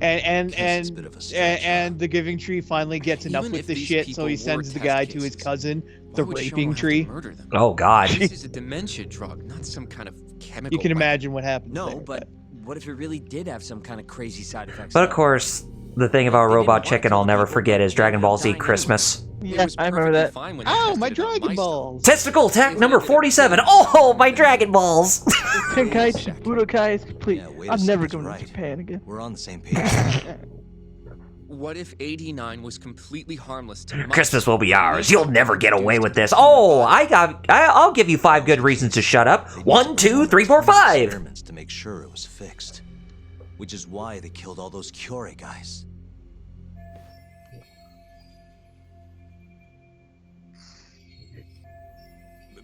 And the Giving Tree finally gets enough with the shit, so he sends the guy to his cousin, the Raping Tree. Oh God. This is a dementia drug, not some kind of chemical. You can imagine what happened. No, but what if it really did have some kind of crazy side effects? But of course, the thing about Robot Chicken I'll never forget is Dragon Ball Z Christmas. Yeah, I remember that. Oh, my Dragon Balls! Testicle attack number 47. Oh, my Dragon Balls! Tenkaichi Budokai is complete. Yeah, I'm never going to Japan again. We're on the same page. What if 89 was completely harmless to mice? Christmas will be ours. You'll never get away with this. Oh, I'll give you 5 good reasons to shut up. 1, 2, 3, 4, 5. Experiments to make sure it was fixed, which is why they killed all those Kyorei guys.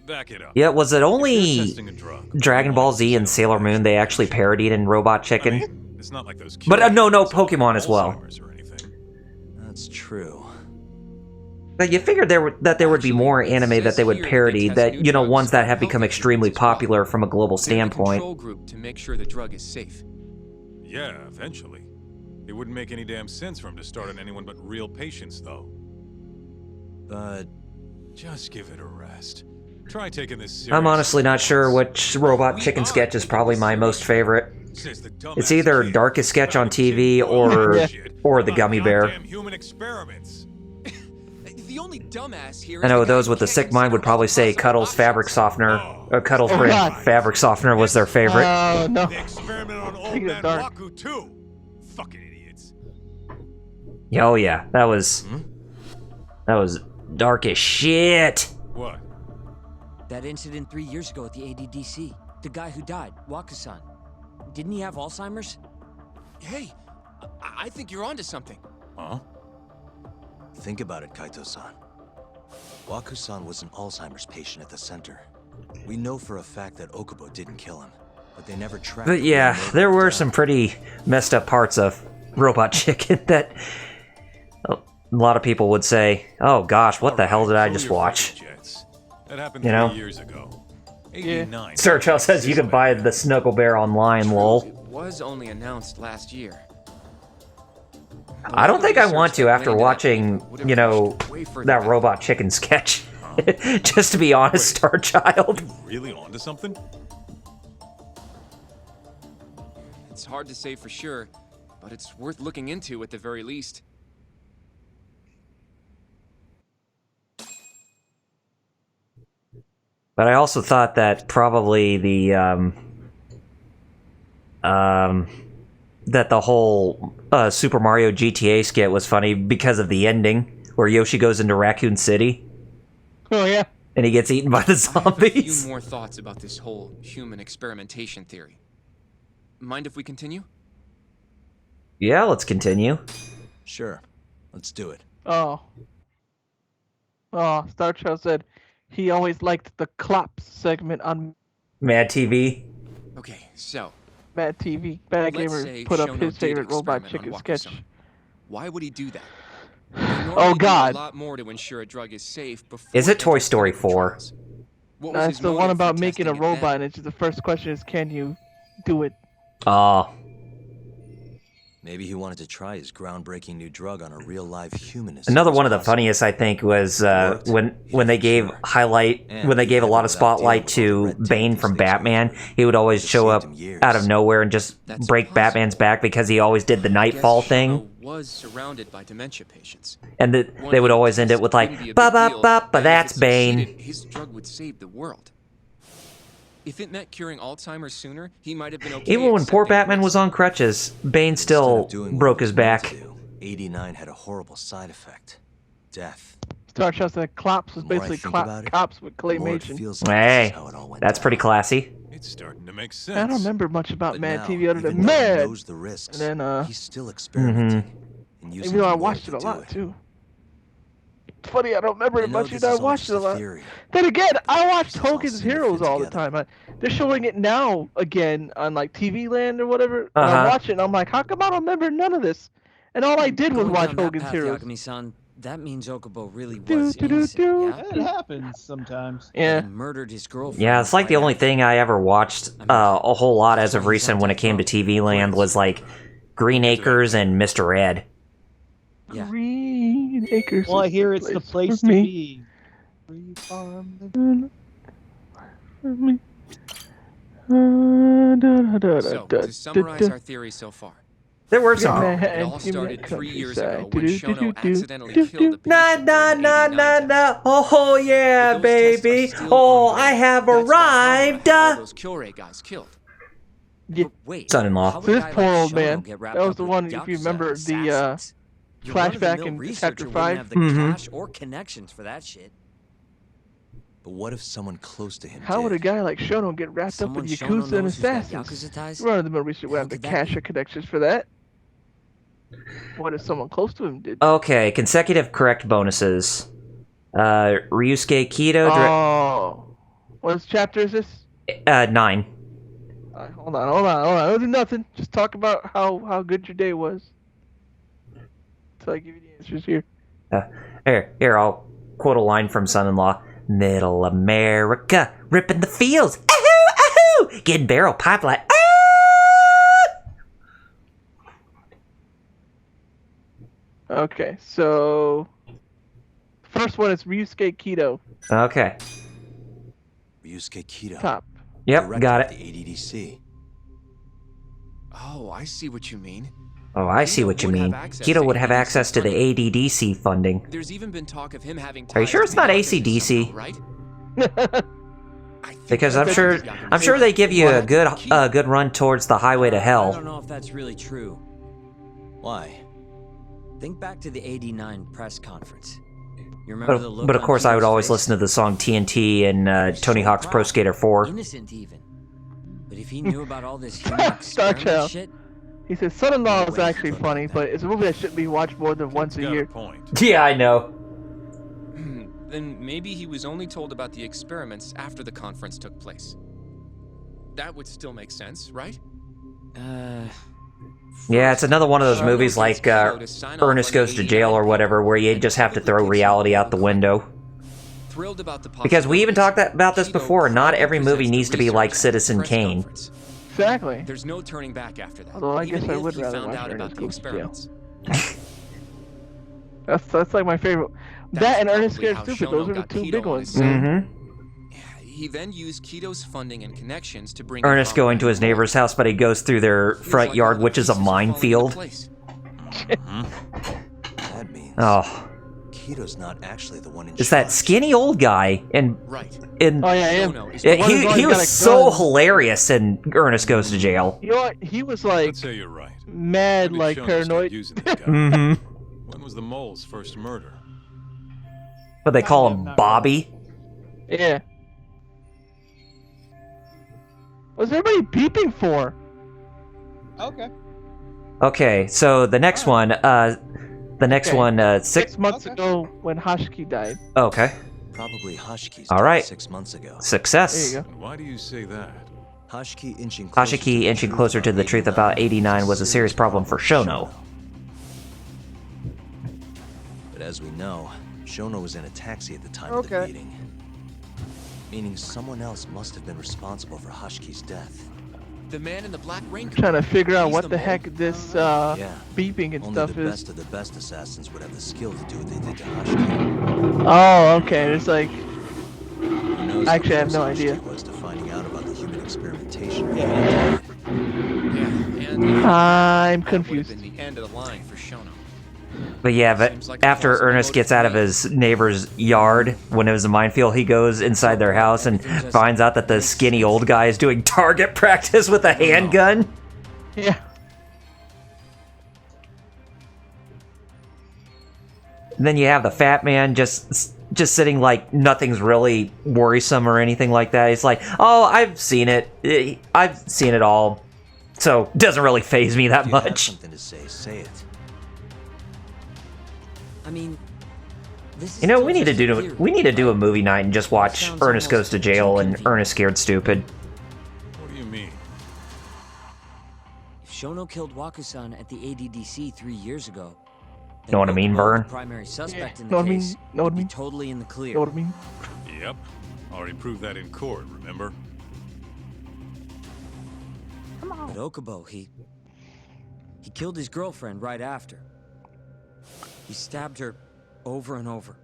Back it up. Yeah, was it only Dragon Ball Z and Sailor Moon they actually parodied in Robot Chicken? I mean, it's not like those but no, Pokemon as well. That's true. But you figured that there would be more anime that they would parody, that ones that have become extremely popular from a global standpoint. Control group to make sure the drug is safe. Yeah, eventually. It wouldn't make any damn sense for him to start on anyone but real patients, though. But just give it a rest. Try taking this seriously. I'm honestly not sure which Robot Chicken sketch is probably my most favorite. It's either Darkest Sketch on TV or the Gummy Bear. Human experiments. The only dumbass here. I know those with the sick mind would probably say Cuddles fabric softener, Cuddles brand fabric softener was their favorite. Oh no. The experiment on old man Waku too. Fucking idiots. Oh yeah, that was dark as shit. What? That incident 3 years ago at the ADDC. The guy who died, Waku-san. Didn't he have Alzheimer's? Hey, I think you're onto something. Huh? Think about it, Kaito-san. Waku-san was an Alzheimer's patient at the center. We know for a fact that Okubo didn't kill him, but they never tracked. But yeah, there were some pretty messed up parts of Robot Chicken that a lot of people would say, "Oh gosh, what the hell did I just watch?" That happened 3 years ago. 89. Sir Charles says you can buy the Snuggle Bear online, lol. It was only announced last year. I don't think I want to after watching, that Robot Chicken sketch. Just to be honest, Star Child. Really onto something? It's hard to say for sure, but it's worth looking into at the very least. But I also thought that probably that the whole Super Mario GTA skit was funny because of the ending, where Yoshi goes into Raccoon City. Oh yeah. And he gets eaten by the zombies. I have a few more thoughts about this whole human experimentation theory. Mind if we continue? Yeah, let's continue. Sure. Let's do it. Oh, Star Child said he always liked the Klops segment on Mad TV. Okay, so Mad TV. Bad Gamer put up his favorite Robot Chicken sketch. Why would he do that? Oh God! A lot more to ensure a drug is safe before. Is it Toy Story 4? No, it's the one about making a robot, and it's just the first question is, can you do it? Oh. Maybe he wanted to try his groundbreaking new drug on a real live human. Another one of the funniest, I think, was when they gave a lot of spotlight to Bane from Batman. He would always show up out of nowhere and just break Batman's back because he always did the Nightfall thing. Was surrounded by dementia patients. And they would always end it with like, ba ba ba ba, that's Bane. His drug would save the world. If it meant curing Alzheimer's sooner, he might have been okay. Even when poor Batman was on crutches, Bane still broke his back. 89 had a horrible side effect. Death. Star Child said Klops was basically cops with claymation. Hey, that's pretty classy. It's starting to make sense. I don't remember much about Mad TV other than Mad. Knows the risks, and then he's still experimenting. Even though I watched it a lot too. It's funny, I don't remember it much, and I watched it a lot. Theory. Then again, I watched Hogan's seem to Heroes fit all the together. time. They're showing it now again on like TV Land or whatever. And I'm watching it, and I'm like, how come I don't remember none of this? And all I did was Going watch down that Hogan's path, Heroes. Yagami-san, that means Okubo really Do, was do, do, innocent, do, yeah? It happens sometimes. Yeah. He murdered his girlfriend. Yeah, it's like the only thing I ever watched a whole lot as of recent when it came to TV Land was like Green Acres and Mr. Ed. Yeah. Green Acres. Well, I is hear it's the place for to me. be. Free farm living. For me. So, to summarize our theory so far, There were some. it all started 3 years ago when Shono accidentally killed a Na patient na during na 89 na tests. na. Oh yeah, But those tests are baby. still Oh, ongoing. I have That's why arrived. all those Kyorei guys killed. Wait, Son-in-law. how would So a this guy poor like old Shono man, get that wrapped was up the with one, if you Yakuza remember, the assassins? Your flashback run-of-the-mill in researcher chapter wouldn't 5. have the cash or connections for that shit. But what if someone close to him How would a did? guy like Shono get wrapped Someone up with Shono Yakuza and knows who's got assassins? Yakuza ties? Run of the mill research would Who have the could that cash be? or connections for that. What if someone close to him did? Okay, consecutive correct bonuses. Ryusuke Kido. Oh, what chapter is this? 9. Hold on. Don't do nothing. Just talk about how good your day was. Until I give you the answers here. Here, I'll quote a line from Son-in-Law. Middle America, ripping the fields. Ahoo, ahoo, getting barrel pipeline. Okay, so first one is Ryusuke Kido. Okay. Ryusuke Kido. Top. Yep, director got of it. The ADDC. Oh, I see what you mean. Oh, I see what you mean. Kido would have access to the ADDC funding. There's even been talk of him having Are you ties sure to it's not the Yakuza AC/DC? somehow, right? Because I'm sure they give you a good run towards the highway to I don't hell. know if that's really true. Why? Think back to the '89 press conference. You remember the look But of on course, I would Kido's always face? listen to the song TNT and Tony Hawk's Pro Skater 4. Innocent even. But if he knew about all this human Star experiment Child. shit, He says Son-in-Law is actually funny, but it's a movie that shouldn't be watched more than once a year. Yeah, I know. Then maybe he was only told about the experiments after the conference took place. That would still make sense, right? Yeah, it's another one of those movies like Ernest Goes to Jail or whatever, where you just have to throw reality out the window. Thrilled about the Because we even talked about this before, not every movie needs to be like Citizen Kane. Exactly. There's no turning back after that. Although I even guess I if would he rather found watch out about Ernest the Goes to Jail. experiments. That's like my favorite. That and Ernest probably Scared how Stupid. Shono Those are the got two Kido big on his ones. side. Mm-hmm. He then used Kito's funding and connections to bring Ernest going to his neighbor's house, but he goes through their front yard, which is a minefield. That means Oh, Kito's not actually the one in it's that skinny old guy, and in Oh yeah, Shono is the one who's he always got was a so gun. hilarious in Ernest Goes to Jail. You know what? He was like Let's say you're right. mad, When did like Shono start paranoid. using this guy? Mm-hmm. When was the mole's first murder? But they call him Bobby. Yeah. What's everybody beeping for? Okay. Okay, so the next one, Okay. 6 months ago when Hashiki died. Okay. Probably Hashiki's All death right. 6 months ago. Success. There you go. And why do you say that? Hashiki inching Closer to the truth about 89 was a serious problem for Shono. But as we know, Shono was in a taxi at the time of the meeting. Meaning someone else must have been responsible for Hashiki's death. The man in the black raincoat. Trying to figure out He's what the the mole? heck this Yeah. beeping and Only stuff the is. best of the best assassins would have the skill to do what they did to Hashiki. Oh, okay. It's like Who knows Actually, I how have no close idea. Hashiki was to finding out about the human experimentation. Yeah, and I'm that would have confused. been the end of the line for Shono. But yeah, but after Ernest gets out of his neighbor's yard, when it was a minefield, he goes inside their house and finds out that the skinny old guy is doing target practice with a handgun. Yeah. And then you have the fat man just sitting like nothing's really worrisome or anything like that. He's like, oh, I've seen it. I've seen it all. So, doesn't really faze me that If you have much. something to say, say it. I mean, You know, we need to do a movie night and just watch Ernest Goes to Jail and Ernest Scared Stupid. What do you mean? If Shono killed Wakusan at the ADDC 3 years ago, Know what I mean, Vern? the primary suspect in the case would be totally in the clear. Know what I mean? Yep. Already proved that in court, remember? But Okubo, he killed his girlfriend right after. He stabbed her over and over.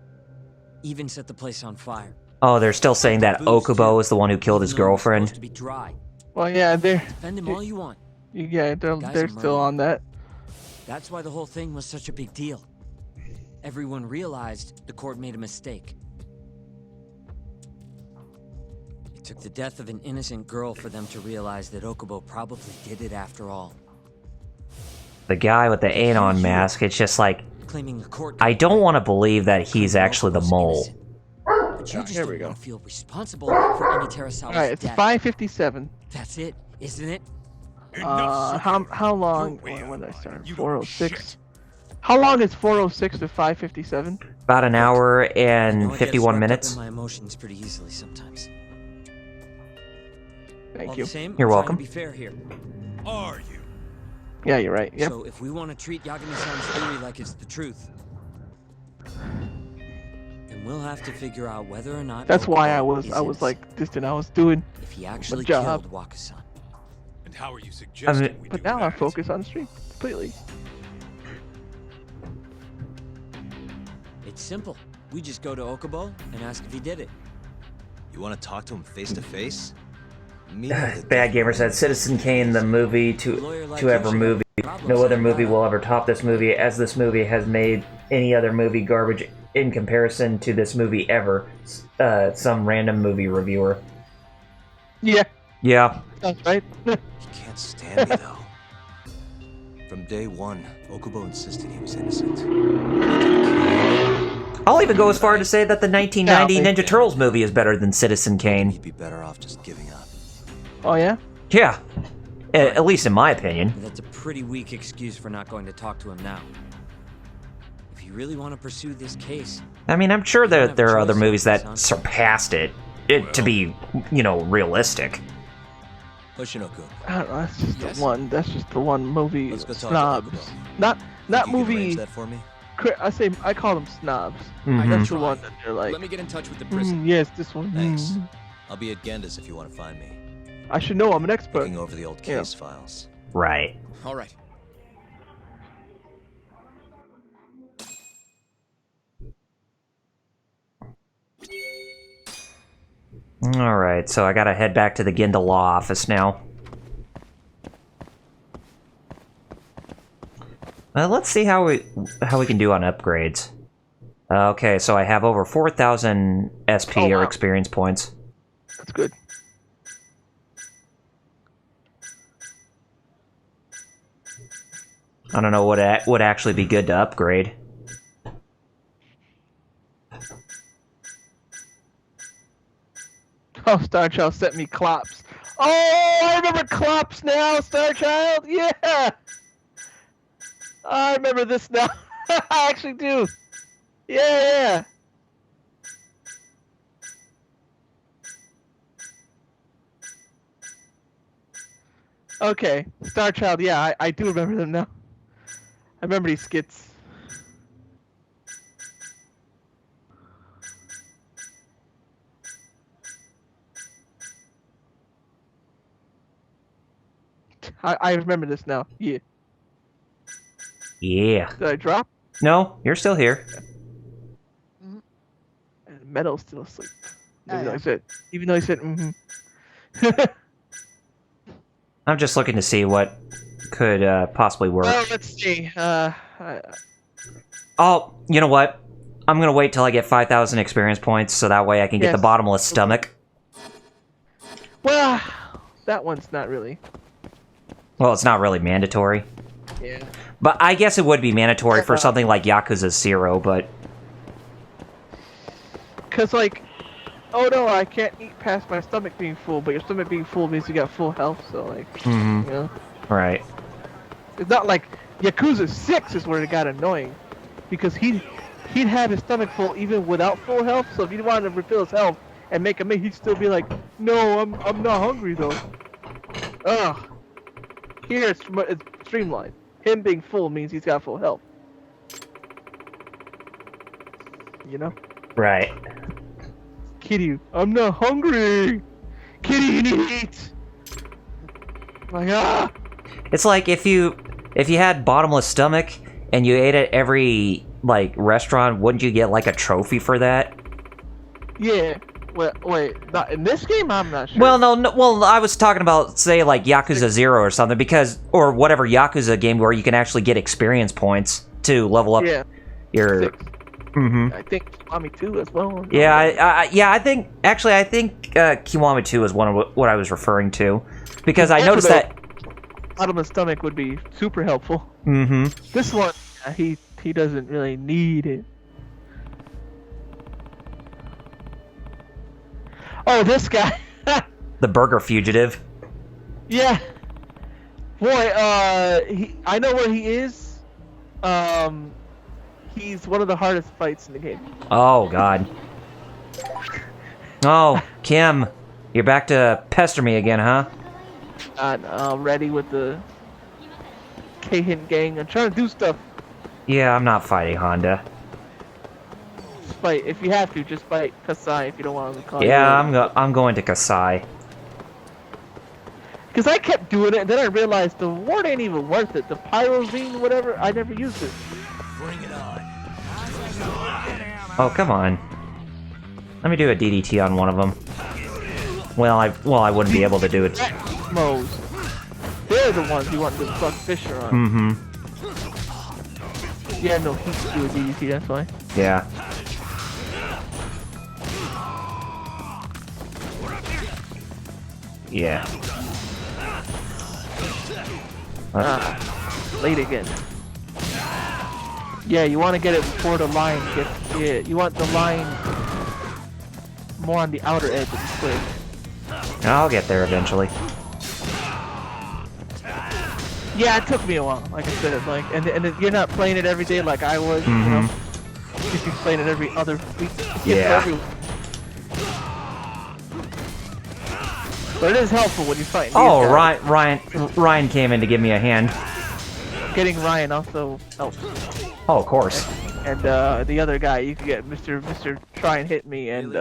Even set the place on fire. Oh, they're still saying that Okubo is the one who killed his girlfriend. To be dry. Well, yeah, Defend him all you want. Yeah, they're still on that. That's why the whole thing was such a big deal. Everyone realized the court made a mistake. It took the death of an innocent girl for them to realize that Okubo probably did it after all. The guy with the Anon mask, it's just like, Claiming the court I don't want to believe that he's actually the mole. But you just Here we don't go. want to feel responsible for any Terasawa's Alright, it's death. 5:57. That's it, isn't it? How long? When did I start? 4:06. How long is 4:06 to 5:57? About an hour I know and I get 51 swept up minutes. in my emotions pretty easily sometimes. Thank All you. the same, You're I'm trying welcome. to be fair here. Are you? Yeah, you're right. Yep. So if we want to treat Yagami-san's theory like it's the truth, then we'll have to figure out whether or not That's why Okubo I is was like distant. I was doing if he my actually job. killed Wakusan. And how are you suggesting we But do now I that? focus on the stream completely. It's simple. We just go to Okubo and ask if he did it. You want to talk to him face to face? Bad Gamer said, Citizen Kane, the movie to ever movie. No other movie will ever top this movie, as this movie has made any other movie garbage in comparison to this movie ever. Some random movie reviewer. Yeah. Yeah. That's right. He can't stand me, though. From day one, Okubo insisted he was innocent. I'll even go as far to say that the 1990 Ninja Turtles movie is better than Citizen Kane. He'd be better off just giving up. Oh yeah. Yeah. At least in my opinion. That's a pretty weak excuse for not going to talk to him now. If you really want to pursue this case, I mean, I'm sure that there are other movies that surpassed it, to be, realistic. Hoshinoku. I don't know. That's just the one. That's just the one movie. Let's go talk to Snobs. Okubo. Not Think you can movie. arrange that for me? I call them snobs. Mhm. That's the one that they're like. Let me get in touch with the prison. Yes, this one. Thanks. I'll be at Genda's if you want to find me. I should know. I'm an expert. Looking over the old case files. Right. All right. Alright, so I gotta head back to the Genda Law office now. Let's see how we can do on upgrades. Okay, so I have over 4,000 SP or experience points. That's good. I don't know what would actually be good to upgrade. Oh, Star Child sent me Clops. Oh, I remember Clops now, Star Child. Yeah. I remember this now. I actually do. Yeah. Okay, Star Child. Yeah, I do remember them now. I remember these skits. I remember this now. Yeah. Yeah. Did I drop? No, you're still here. And Metal's still asleep. Oh, Even though yeah. he said, I'm just looking to see what could possibly work. Well, let's see. Oh, you know what? I'm gonna wait till I get 5,000 experience points, so that way I can get the Yes. bottomless stomach. Well, that one's not really. Well, it's not really mandatory. Yeah. But I guess it would be mandatory for something like Yakuza 0, but... Because, like, oh no, I can't eat past my stomach being full, but your stomach being full means you got full health, so, like, Mhm. you know? Right. It's not like Yakuza 6 is where it got annoying. Because he he'd have his stomach full even without full health. So if you wanted to refill his health and make him, he'd still be like, "No, I'm not hungry though." Ugh. Here it's streamlined. Him being full means he's got full health. You know? Right. Kitty, I'm not hungry. Kitty, you need to eat. Like It's like if you had bottomless stomach and you ate at every like restaurant, wouldn't you get like a trophy for that? Yeah. Wait, not in this game? I'm not sure. Well, no, well, I was talking about, say, like Yakuza 0 or something, or whatever Yakuza game where you can actually get experience points to level up your... I think Kiwami 2 as well. Yeah, I think Kiwami 2 is one of what I was referring to, because I noticed that... Bottomless stomach would be super helpful. Mm-hmm. This one, he doesn't really need it. Oh, this guy. The burger fugitive. Yeah. Boy, I know where he is. He's one of the hardest fights in the game. Oh, God. Oh, Kim. You're back to pester me again, huh? I'm ready with the K-Hint gang. I'm trying to do stuff. Yeah, I'm not fighting Honda. Fight if you have to. Just fight Kasai if you don't want to call. Yeah, I'm going to Kasai. Because I kept doing it, and then I realized the ward ain't even worth it. The pyrozine, whatever, I never used it. Bring it on. Oh, come on. Let me do a DDT on one of them. Well, I wouldn't be able to do it. Mo's. They're the ones you want to fuck Fisher on. Mm-hmm. Yeah, no heat to do a DDT, that's why. Yeah. Yeah. Late again. Yeah, you want to get it before the line gets. Yeah, you want the line more on the outer edge of the square. I'll get there eventually. Yeah, it took me a while. Like I said, like, and you're not playing it every day like I was. You know, if you're playing it every other week. Yeah. But it is helpful when you fight. Oh, Ryan came in to give me a hand. Getting Ryan also helps. Oh, of course. And the other guy, you can get Mr. Try and Hit Me and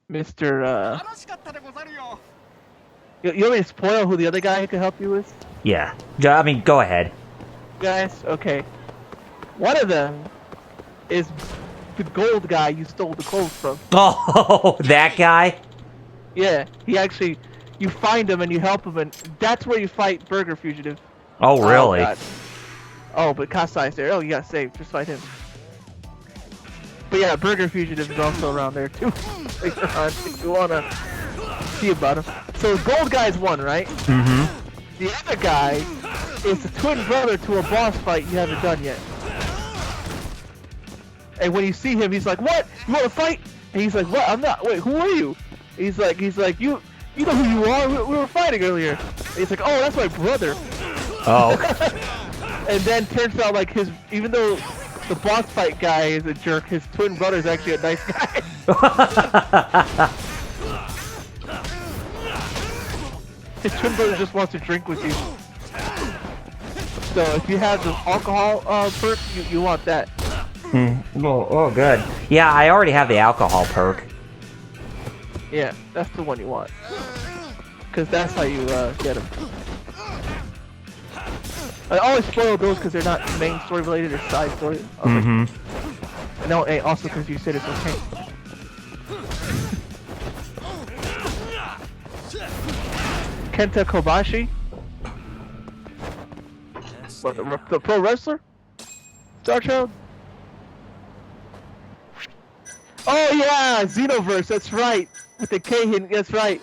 Mr. You want me to spoil who the other guy could help you with? Yeah. I mean, go ahead. Guys, okay. One of them is the gold guy you stole the clothes from. Oh, that guy? Yeah, he actually, you find him and you help him, and that's where you fight Burger Fugitive. Oh, really? Oh, but Kasai's there. Oh, you got saved. Just fight him. But yeah, Burger Fugitive is also around there too. Later on, if you wanna see about him. So the gold guy's one, right? Mm-hmm. The other guy is the twin brother to a boss fight you haven't done yet. And when you see him, he's like, "What? You want to fight?" And he's like, "What? I'm not. Wait, who are you?" He's like, you know who you are? We were fighting earlier. And he's like, "Oh, that's my brother." Oh. And then turns out like even though the boss fight guy is a jerk, his twin brother is actually a nice guy. His twin brother just wants to drink with you. So if you have the alcohol perk, you want that. Oh, good. Yeah, I already have the alcohol perk. Yeah, that's the one you want. Because that's how you get them. I always spoil those because they're not main story related or side story. Okay. No, hey, also because you said it's okay. Kenta Kobashi? What, the pro wrestler? Star Child? Oh yeah, Xenoverse, that's right. With the K-Hint, that's right.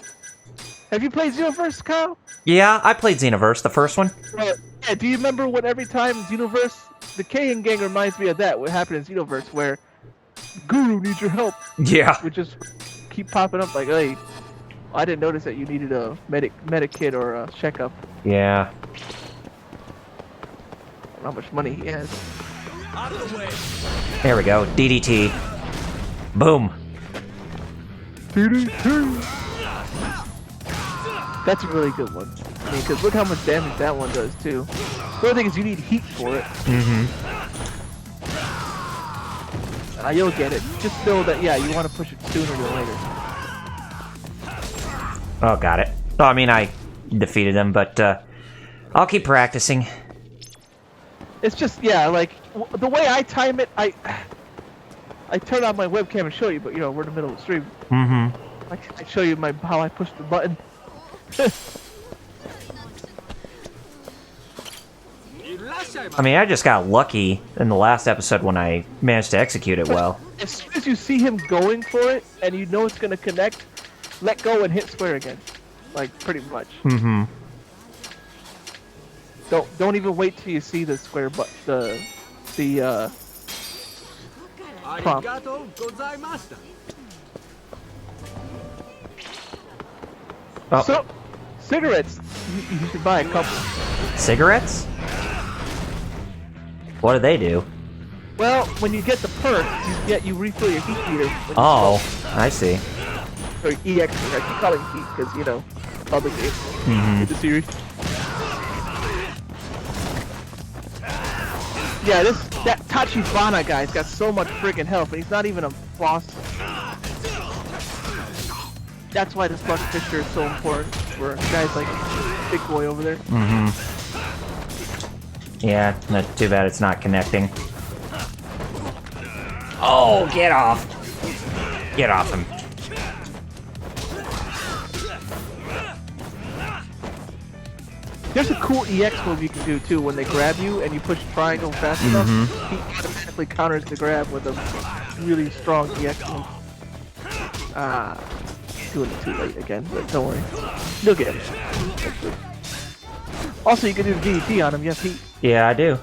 Have you played Xenoverse, Kyle? Yeah, I played Xenoverse, the first one. Yeah, do you remember when every time Xenoverse, the K-Hint gang reminds me of that, what happened in Xenoverse, where Guru needs your help. Yeah. We just keep popping up like, hey, I didn't notice that you needed a medic kit or a checkup. Yeah. How much money he has. There we go. DDT. Boom. DDT. That's a really good one. I mean, because look how much damage that one does too. The only thing is you need heat for it. You'll get it. Just know that, yeah, you want to push it sooner than later. Oh, got it. Oh, I mean, I defeated him, but I'll keep practicing. It's just, yeah, like, the way I time it, I turn on my webcam and show you, but, you know, we're in the middle of the stream. I show you how I push the button. I mean, I just got lucky in the last episode when I managed to execute it well. As soon as you see him going for it, and you know it's going to connect, let go and hit square again. Like, pretty much. Don't even wait till you see the square, but the prompt. Oh. So, cigarettes. You should buy a couple. Cigarettes? What do they do? Well, when you get the perk, you refill your heat meter. Oh, I see. Or EX, I keep calling heat because, you know, other games in the series. Yeah, that Tachibana guy's got so much friggin' health, and he's not even a boss. That's why this Buck Fisher is so important for guys like Big Boy over there. Yeah, not too bad it's not connecting. Oh, get off! Get off him. There's a cool EX move you can do too when they grab you and you push triangle fast enough. He automatically counters the grab with a really strong EX move. Doing it too late again, but don't worry. You'll get it. Also, you can do the DDT on him, yes, he. Yeah, I do.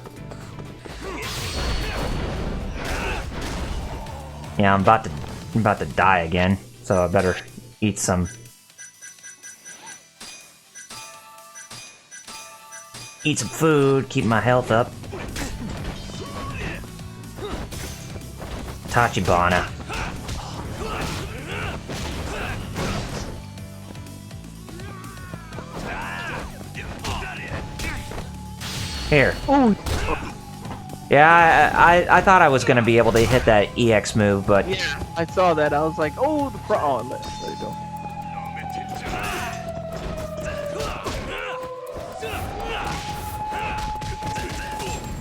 Yeah, I'm about to die again, so I better eat some. Eat some food, keep my health up. Tachibana. Here. Ooh. Yeah, I thought I was gonna be able to hit that EX move, but yeah, I saw that. I was like, oh, let it go.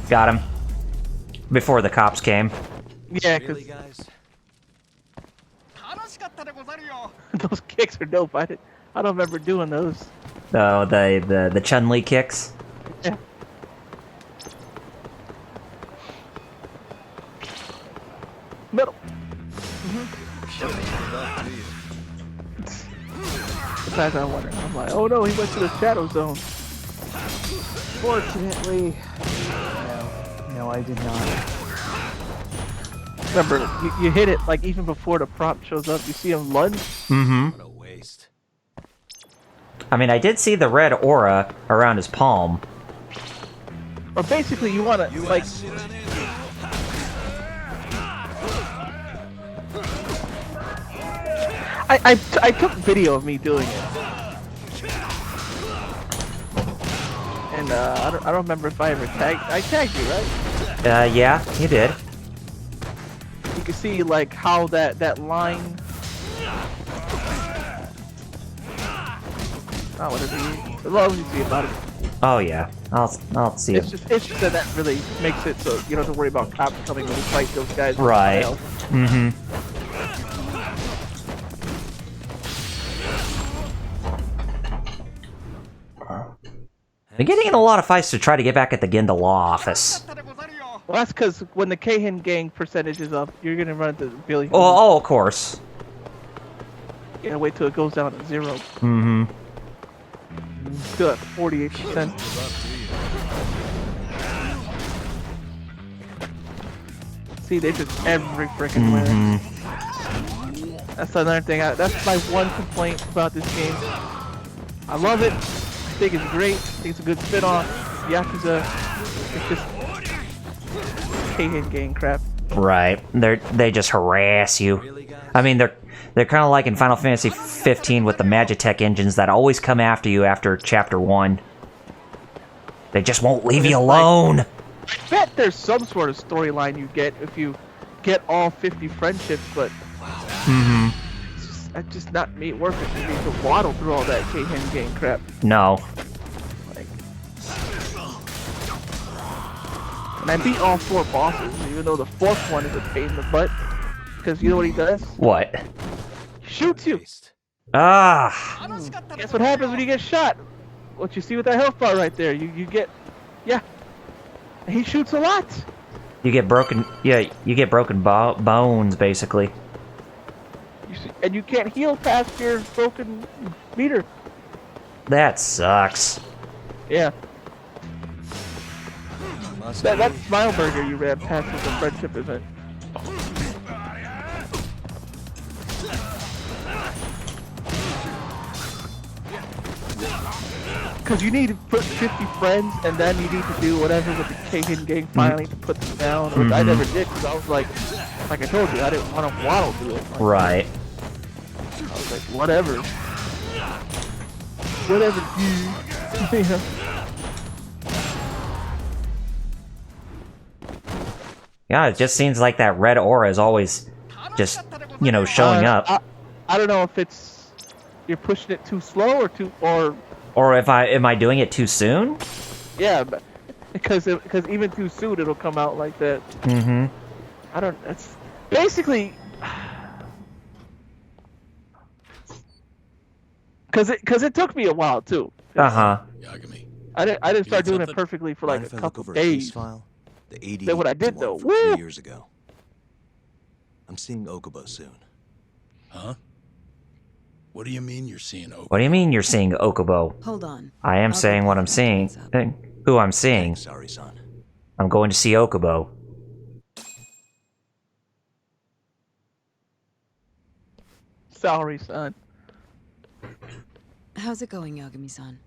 Got him. Before the cops came. Yeah, because those kicks are dope. I don't remember doing those. Oh, the Chun-Li kicks. Yeah. Middle. Sometimes I wonder. I'm like, oh no, he went to the shadow zone. Fortunately, no, I did not. Remember, you hit it like even before the prompt shows up. You see him lunge. What a waste. I mean, I did see the red aura around his palm. Or basically, you want to like. I took video of me doing it, and I don't remember if I ever tagged you, right? Yeah, you did. You can see like how that line. Oh, whatever you. As long as you see about it. Oh yeah, I'll see It's it. just that really makes it so you don't have to worry about cops coming when you fight those guys. Right. I'm getting in a lot of fights to try to get back at the Ginda law office. Well, that's because when the Kahin gang percentage is up, you're gonna run into Billy. Oh, of course. You gotta wait till it goes down to 0. Still at 48%. See, they just every freaking winner. That's another thing. That's my one complaint about this game. I love it. I think it's great. I think it's a good spin-off. Yakuza. It's just Keihin gang crap. Right. They just harass you. I mean, they're kind of like in Final Fantasy 15 with the Magitech engines that always come after you after Chapter 1. They just won't leave you alone. I bet there's some sort of storyline you get if you get all 50 friendships, but it's just not worth it for me to waddle through all that Keihin gang crap. No. And I beat all 4 bosses, even though the 4th one is a pain in the butt. Because you know what he does? What? He shoots you. Ah. Guess what happens when you get shot? What you see with that health bar right there? You get, yeah. He shoots a lot. You get broken. Yeah, you get broken bones basically. And you can't heal past your broken meter. That sucks. Yeah. That smile burger you ran past was a friendship event. Because you need to put 50 friends, and then you need to do whatever with the Keihin gang filing to put them down, which I never did, because I was like I told you, I didn't want to waddle through it. Right. I was like, whatever. Whatever, dude. Yeah. Yeah, it just seems like that red aura is always just, you know, showing up. I don't know if it's you're pushing it too slow or if am I doing it too soon? Yeah, but because even too soon it'll come out like that. Mm-hmm. I don't. It's basically because it took me a while too. Uh-huh. I didn't start doing it perfectly for like a couple days. Then what I did though, 3 years ago. I'm seeing Okubo soon. Huh? What do you mean you're seeing Okubo? What do you mean you're seeing Okubo? Hold on. I am saying what I'm seeing. Who I'm seeing. Sorry, son. I'm going to see Okubo. Sorry, son. How's it going, Yagami-san?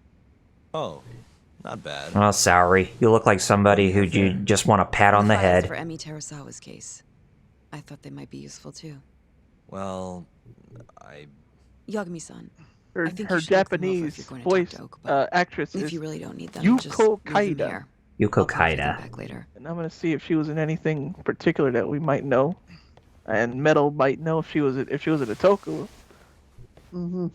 Oh, not bad. Oh, sorry. You look like somebody who you just want to pat on the head. For Emi Terasawa's case. I thought they might be useful too. Well, Yagami-san. Her Japanese voice actress is if you really don't need them, Yuko Kaida. Yuko Kaida. Later. And I'm gonna see if she was in anything particular that we might know, and Metal might know if she was in Otoku. Mm-hmm.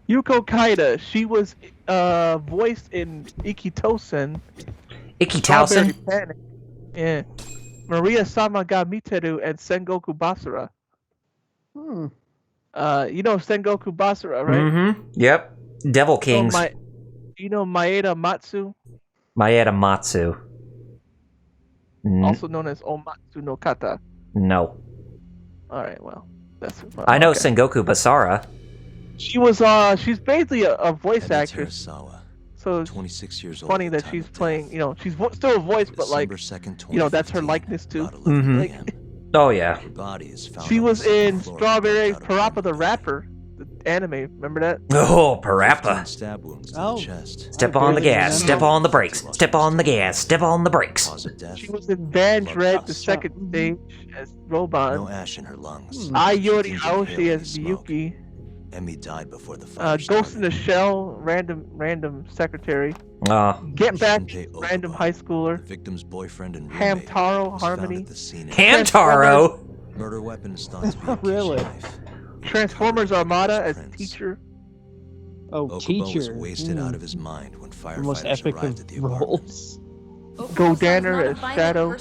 Yuko Kaida, she was voiced in Ikitosen. Ikitosen? Panic. Yeah. Maria Sama ga Miteru and Sengoku Basara. You know Sengoku Basara, right? Mm-hmm. Yep. Devil Kings. So you know Maeda Matsu? Maeda Matsu. Also known as Omatsu no Kata. No. Alright, well. I know Sengoku Basara. She was she's basically a voice actress. So 26 years old. Funny that she's playing, you know, she's still a voice, but like, you know, that's her likeness too. Mm-hmm. Like, oh yeah. She was in Strawberry Parappa the Rapper, the anime. Remember that? Oh, Parappa. Stab wounds to the chest. Step on the gas. Step on the brakes. Step on the gas. Step on the brakes. She was in Vange Red, the second stage as Robon. No ash in her lungs. Ayori Aoshi as Miyuki. Emi died before the fire Ghost in the Shell, random secretary. Get Back, random high schooler. The victim's boyfriend and Hamtaro, Harmony. Hamtaro? Murder weapon is thought to be a really? Transformers Armada as teacher. Oh, Okubo teacher. was wasted out of his mind when The most firefighters epic arrived at the of apartments. roles. Godaner as Shadow.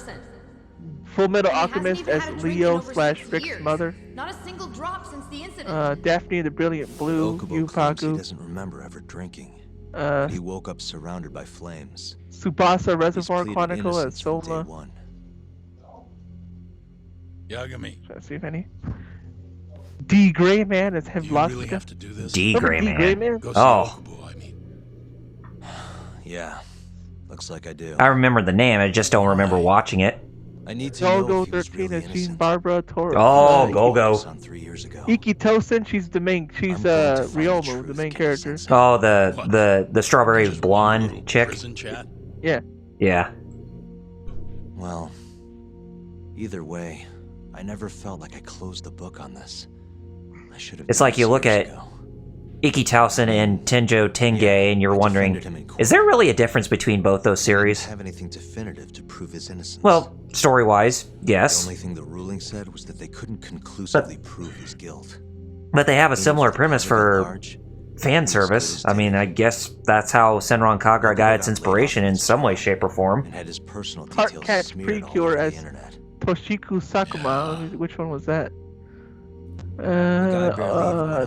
Full Metal Alchemist as Leo/Rick's mother. Not a single drop since the incident. Daphne the Brilliant Blue, Okubo claims he Yupaku. doesn't remember ever drinking. But he woke up surrounded by flames. Tsubasa Reservoir He's pleaded Chronicle as innocence from day Soma. one. Yagami. Let's see if any. D. Gray Man as Hemlock. You really have to do this. D. Gray Man. Gray Man? Go see Oh. Okubo, I mean. Yeah, looks like I do. I remember the name. I just don't remember watching it. I need to know Gogo if he was 13 really as Jean innocent. Barbara Toro. Oh, Gogo. 3 years ago. Ikitosen, she's the main. She's I'm going to find the Ryomu, truth, the main Kid character. Sensei. Oh, the strawberry blonde chick. Prison chat? Yeah. Yeah. Well, either way, I never felt like I closed the book on this. I should have. It's like you look at Ikki Towson and Tenjo Tenge, and you're wondering, is there really a difference between both those series? Didn't have anything definitive to prove his innocence. Well, story-wise, yes. The only thing the ruling said was that they couldn't conclusively prove his guilt. But they have a similar premise for fan service. I mean, I guess that's how Senran Kagura got its inspiration in some way, shape, or form. And had his personal Heart details Catch smeared all Precure over as the internet. Toshiku Sakuma. Which one was that? That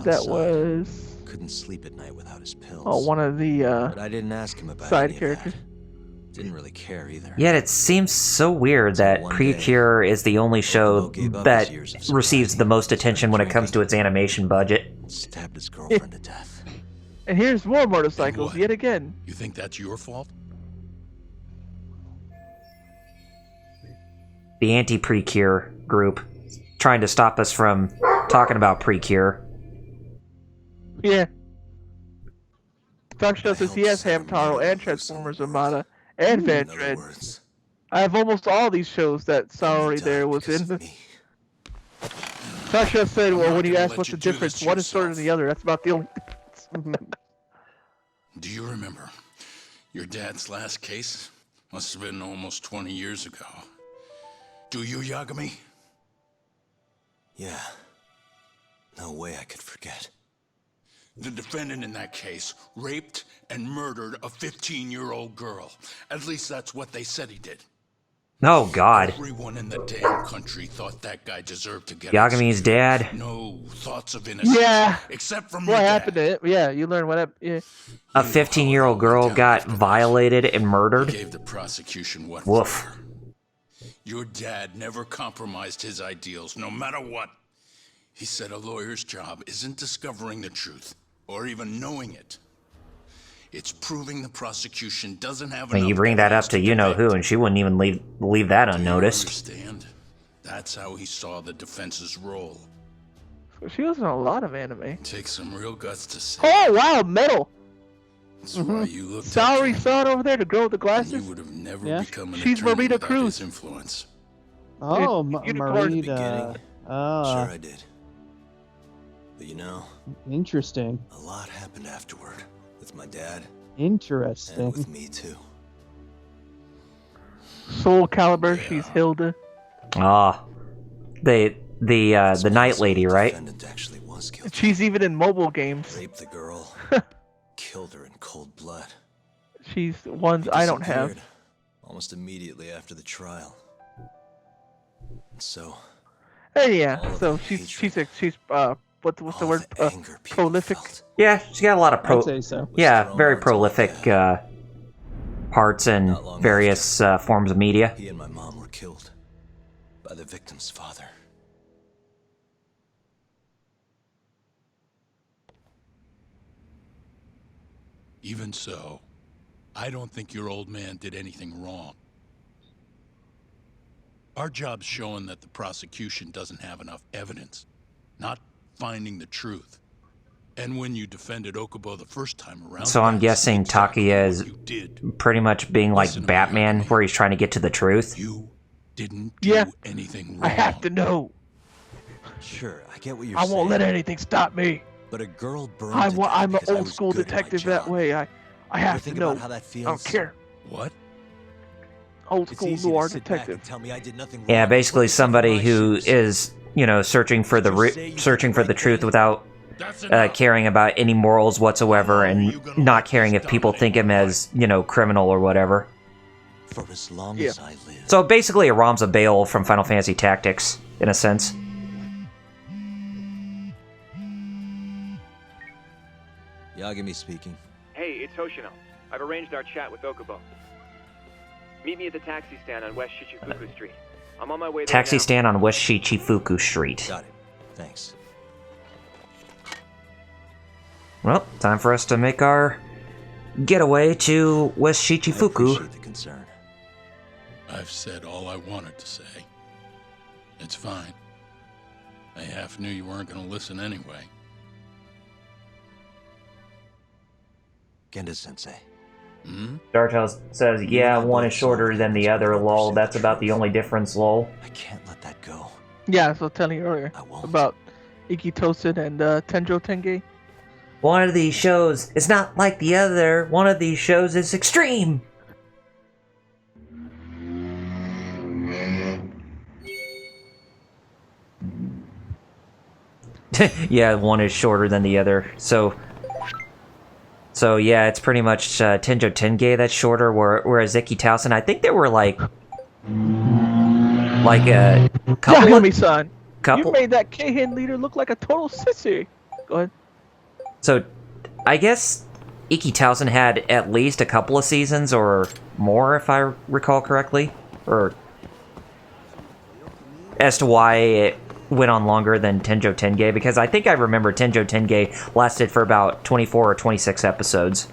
that was. Couldn't sleep at night without his pills. Oh, one of the But I didn't ask him about side any of characters. that. Didn't really care either. Yet it seems so weird that Precure is the only show that receives the most attention when it comes to its animation budget. Stabbed his girlfriend to death. And here's more motorcycles yet again. You think that's your fault? The anti-Precure group trying to stop us from talking about Precure. Yeah. Function says he has Hamtaro and Transformers Armada and Van Dread. I have almost all these shows that Saori there was in. Function said, well, when you ask what's the difference, one is shorter than the other. That's about the only difference. Do you remember your dad's last case? Must have been almost 20 years ago. Do you, Yagami? Yeah. No way I could forget. The defendant in that case raped and murdered a 15-year-old girl. At least that's what they said he did. Oh, God. Everyone in the damn country thought that guy deserved to get Yagami's dad. No thoughts of innocence. Yeah. Except from what happened to it? Yeah, you learn what happened. Yeah. A 15-year-old girl got violated and murdered. Gave the prosecution what Woof. for. Your dad never compromised his ideals, no matter what. He said a lawyer's job isn't discovering the truth, or even knowing it. It's proving the prosecution doesn't have I mean, enough you bring that up evidence to you-know-who, and she wouldn't even leave that unnoticed. understand. That's how he saw the defense's role. So she was in a lot of anime. Takes some real guts to say. Oh, wow, metal! That's why you looked Saori saw it over there, the girl with the glasses. You would have never become an She's attorney Marita without Cruz. his influence. Oh, Unicorn. Marita. Sure I did. But you know, Interesting. a lot happened afterward. With my dad. Interesting. And with me too. Soul Calibur, she's Hilda. Ah, the Night Lady, right? Actually was killed. She's even in mobile games. Raped the girl. Killed her in cold blood. She's ones I don't have. Disappeared almost immediately after the trial. And so. Hey, yeah. So she's what's the word? Prolific. Yeah, she's got a lot of I'd say so. Yeah, very prolific parts in various forms of media. He and my mom were killed by the victim's father. Even so, I don't think your old man did anything wrong. Our job's showing that the prosecution doesn't have enough evidence, not finding the truth. And when you defended Okubo the first time around... So I'm guessing Takuya is pretty much being like Batman, where he's trying to get to the truth. You didn't do anything wrong. I have to know. Sure, I get what you're I saying. won't let anything stop me. But a girl burned I'm an old school detective that way. I have to know. How that feels? I don't care. What? Old school noir detective. Tell me I did nothing wrong. Yeah, basically somebody who is, searching for the truth without caring about any morals whatsoever, and not caring if people think him as, criminal or whatever. For as long as I live. So basically a Ramza Bale from Final Fantasy Tactics, in a sense. Yagami speaking. Hey, it's Hoshino. I've arranged our chat with Okubo. Meet me at the taxi stand on West Shichifuku Street. I'm on my way there Taxi now. stand on West Shichifuku Street. Got it. Thanks. Well, time for us to make our getaway to West Shichifuku. I appreciate the concern. I've said all I wanted to say. It's fine. I half knew you weren't going to listen anyway. Genda-sensei. Dartel says, yeah, one is shorter than the other, lol. That's about the only difference, lol. I can't let that go. Yeah, so I was telling you earlier about Ikitosen and Tenjo Tenge. One of these shows is not like the other. One of these shows is extreme. Yeah, one is shorter than the other. So yeah, it's pretty much Tenjo Tenge that's shorter, whereas Ikitosen, I think they were like a couple Yagami-san, couple. You made that Keihin leader look like a total sissy. Go ahead. So, I guess Ikitosen had at least a couple of seasons or more, if I recall correctly, or as to why it went on longer than Tenjo Tenge, because I think I remember Tenjo Tenge lasted for about 24 or 26 episodes.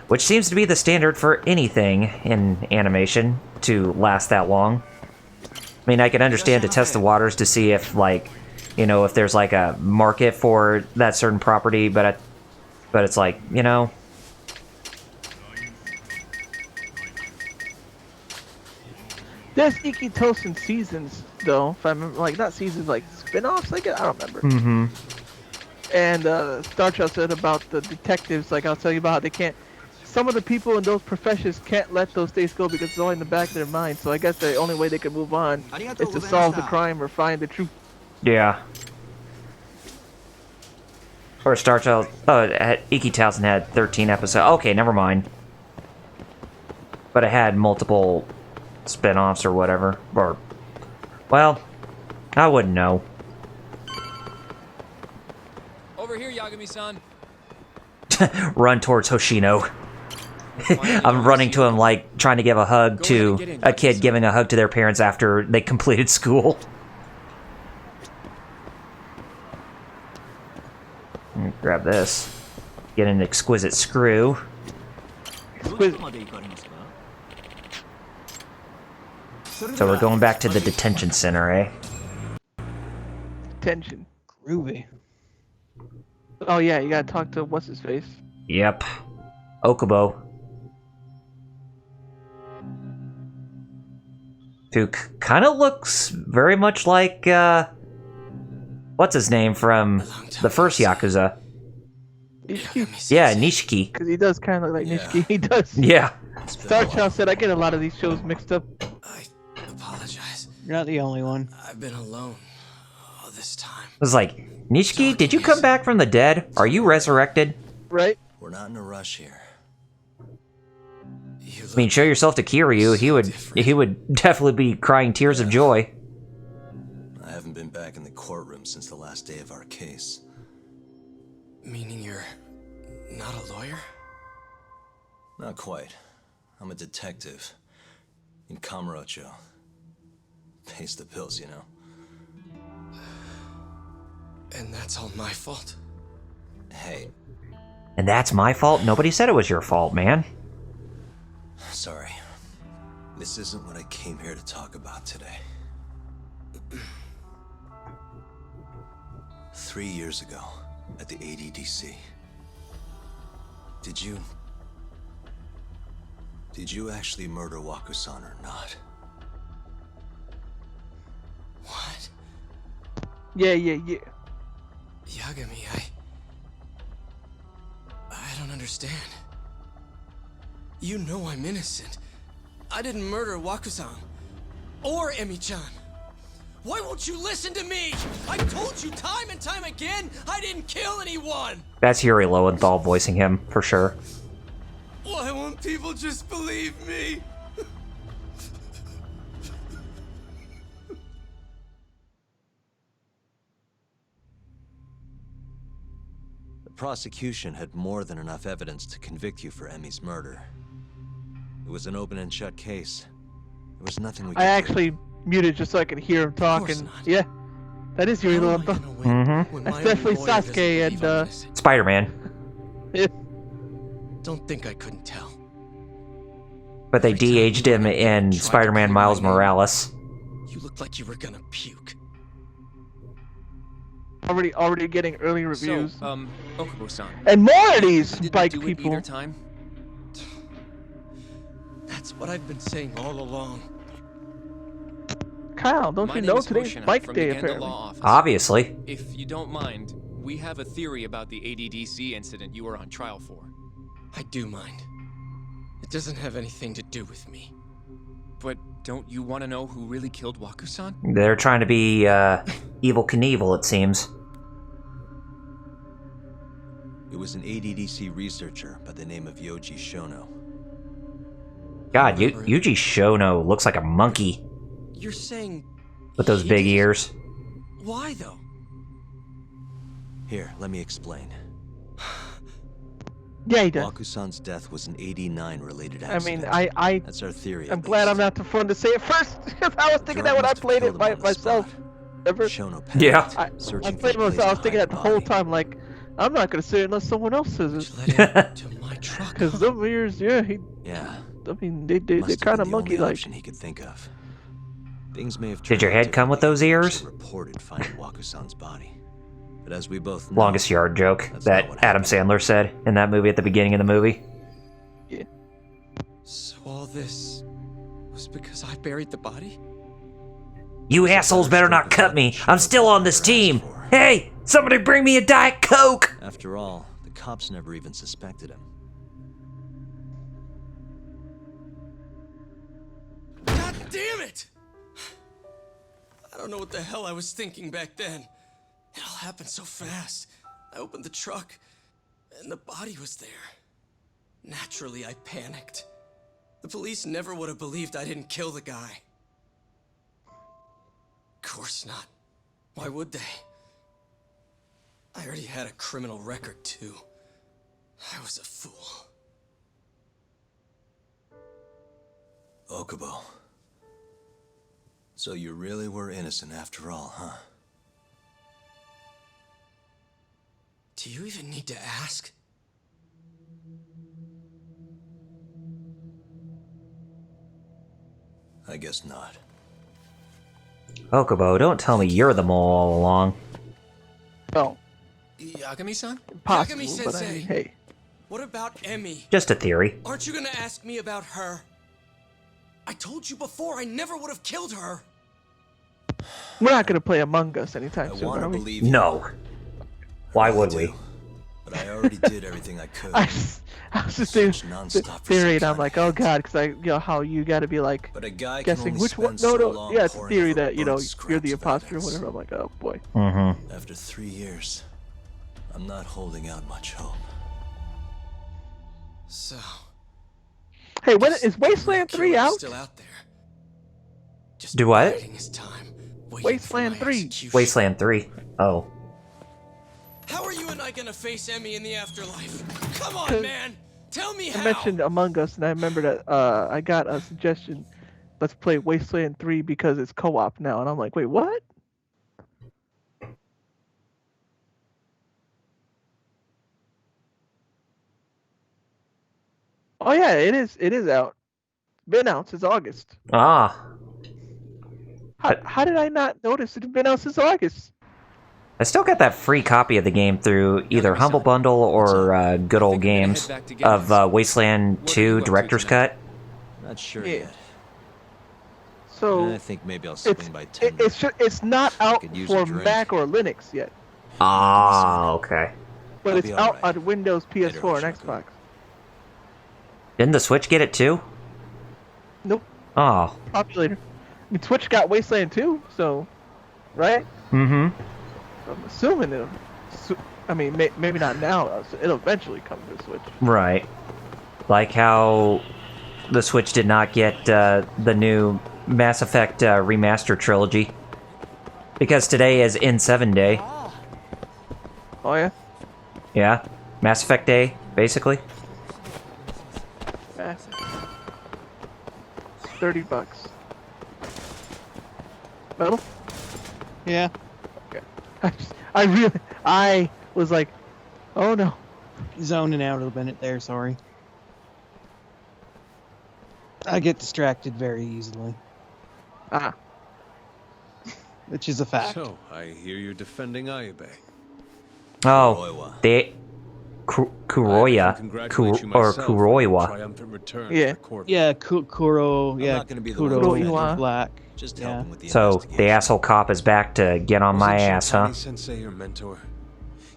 Which seems to be the standard for anything in animation to last that long. I mean, I can understand to test the waters to see if, like, you know, if there's like a market for that certain property, but it's like, you know. There's Ikitosen seasons, though, if I remember, like, not seasons, like spin-offs, I guess, I don't remember. Mm-hmm. And Star Trek said about the detectives, like, I'll tell you about how they can't, some of the people in those professions can't let those days go because it's all in the back of their mind, so I guess the only way they can move on is to solve the crime or find the truth. Yeah. Or Star Trek, Ikitosen had 13 episodes. Okay, never mind. But it had multiple spin-offs or whatever. Or, well, I wouldn't know. Over here, Yagami-san. Run towards Hoshino. I'm running to him like trying to give a hug to a kid giving a hug to their parents after they completed school. Grab this. Get an exquisite screw. So we're going back to the detention center, eh? Detention. Groovy. Oh yeah, you gotta talk to what's-his-face. Yep. Okubo. Who kind of looks very much like, what's his name from the first Yakuza? Nishiki. Yeah, Nishiki. Because he does kind of look like Nishiki. He does. Yeah. Star Child said I get a lot of these shows mixed up. I apologize. You're not the only one. I've been alone all this time. I was like, Nishiki, did you come back from the dead? Are you resurrected? Right. We're not in a rush here. I mean, show yourself to Kiryu. He would definitely be crying tears of joy. I haven't been back in the courtroom since the last day of our case. Meaning you're not a lawyer? Not quite. I'm a detective in Kamurocho. Pays the bills, you know. And that's all my fault? Hey. And that's my fault? Nobody said it was your fault, man. Sorry. This isn't what I came here to talk about today. 3 years ago, at the ADDC. Did you actually murder Waku-san or not? What? Yeah. Yagami, I don't understand. You know I'm innocent. I didn't murder Waku-san. Or Emi-chan. Why won't you listen to me? I've told you time and time again, I didn't kill anyone! That's Yuri Lowenthal voicing him, for sure. Why won't people just believe me? The prosecution had more than enough evidence to convict you for Emi's murder. It was an open and shut case. There was nothing we could I actually muted just so I could hear him talking. Yeah, that is Yuri Lowenthal. Mm-hmm. That's definitely Sasuke and Spider-Man. Don't think I couldn't tell. But they de-aged him in Spider-Man Miles Morales. You looked like you were gonna puke. Already getting early reviews. So, Okubo-san. And more of these Didn't bike do people. It either time? That's what I've been saying all along. Kyle, don't My you name know is today's Hoshina bike from day the Genda apparently? Law Office. Obviously. If you don't mind, we have a theory about the ADDC incident you were on trial for. I do mind. It doesn't have anything to do with me. But don't you want to know who really killed Waku-san? They're trying to be evil Knievel, it seems. It was an ADDC researcher by the name of Yoji Shono. God, Yuji Shono looks like a monkey. You're saying... With those big ears. Why, though? Here, let me explain. Yeah, he does. Waku-san's death was an 89 related I accident. mean, That's our theory. I'm glad I'm not the one to say it first, because I was thinking that when I played it myself. Ever? Yeah. I played it myself. I was thinking that the whole time, like, I'm not gonna say it unless someone else says it. To my truck. Because them ears, yeah, I mean, they're kind of monkey-like. He could think of. Things may have Did your head come with those ears? Reported finding Waku-san's body. But as we both know, Longest yard joke that Adam Sandler said in that movie at the beginning of the movie. Yeah. So all this was because I buried the body? You assholes better not cut me. I'm still on this team. Hey, somebody bring me a Diet Coke. After all, the cops never even suspected him. God damn it! I don't know what the hell I was thinking back then. It all happened so fast. I opened the truck, and the body was there. Naturally, I panicked. The police never would have believed I didn't kill the guy. Of course not. Why would they? I already had a criminal record, too. I was a fool. Okubo. So you really were innocent after all, huh? Do you even need to ask? I guess not. Okubo, don't tell me you're the mole all along. No. Yagami-san? Impossible, Yagami-sensei. but I mean, hey. What about Emmy? Just a theory. Aren't you gonna ask me about her? I told you before I never would have killed her. We're not gonna play Among Us anytime soon, are we? No. Why would we? But I already did everything I could. I was just doing the theory, and I'm like, oh god, because how you got to be like guessing which one. No, yeah, it's a theory that you're the imposter or whatever. I'm like, oh boy. Mm-hmm. After 3 years, I'm not holding out much hope. So. Hey, when is Wasteland 3 out? Still out there. Just Do what? biding his time, Wasteland 3. Wasteland 3. Oh. How are you and I gonna face Emmy in the afterlife? Come on, man! Tell me how! I mentioned Among Us, and I remember that I got a suggestion. Let's play Wasteland 3 because it's co-op now, and I'm like, wait, what? Oh yeah, it is. It is out. Been out since August. Ah. How did I not notice it had been out since August? I still got that free copy of the game through either Humble Bundle or Good Old Games of Wasteland 2 Director's Cut. Not sure yet. So I think maybe I'll swing by 10. It's not out for Mac or Linux yet. Ah, okay. But it's out on Windows, PS4, and Xbox. Didn't the Switch get it too? Nope. Oh. Probably later. I mean, Switch got Wasteland 2, so right? Mm-hmm. I'm assuming it'll. I mean, maybe not now. It'll eventually come to the Switch. Right. Like how the Switch did not get the new Mass Effect remaster trilogy. Because today is N7 Day. Oh, yeah? Yeah. Mass Effect Day, basically. $30. Metal? Yeah. Okay. I was like, oh no. Zoning out a minute there, sorry. I get distracted very easily. Ah. which is a fact. So, I hear you're defending Ayabe. Oh, they... Kuroya. Or Kuroiwa. Triumphant return Yeah. to the Corvette. Yeah, Kuro. I'm Yeah, not gonna be the Kuro one defending. Black. Just Yeah. helping with the So, investigation. the asshole cop is back to get on my Wasn't ass, huh? Shintani Sensei your mentor?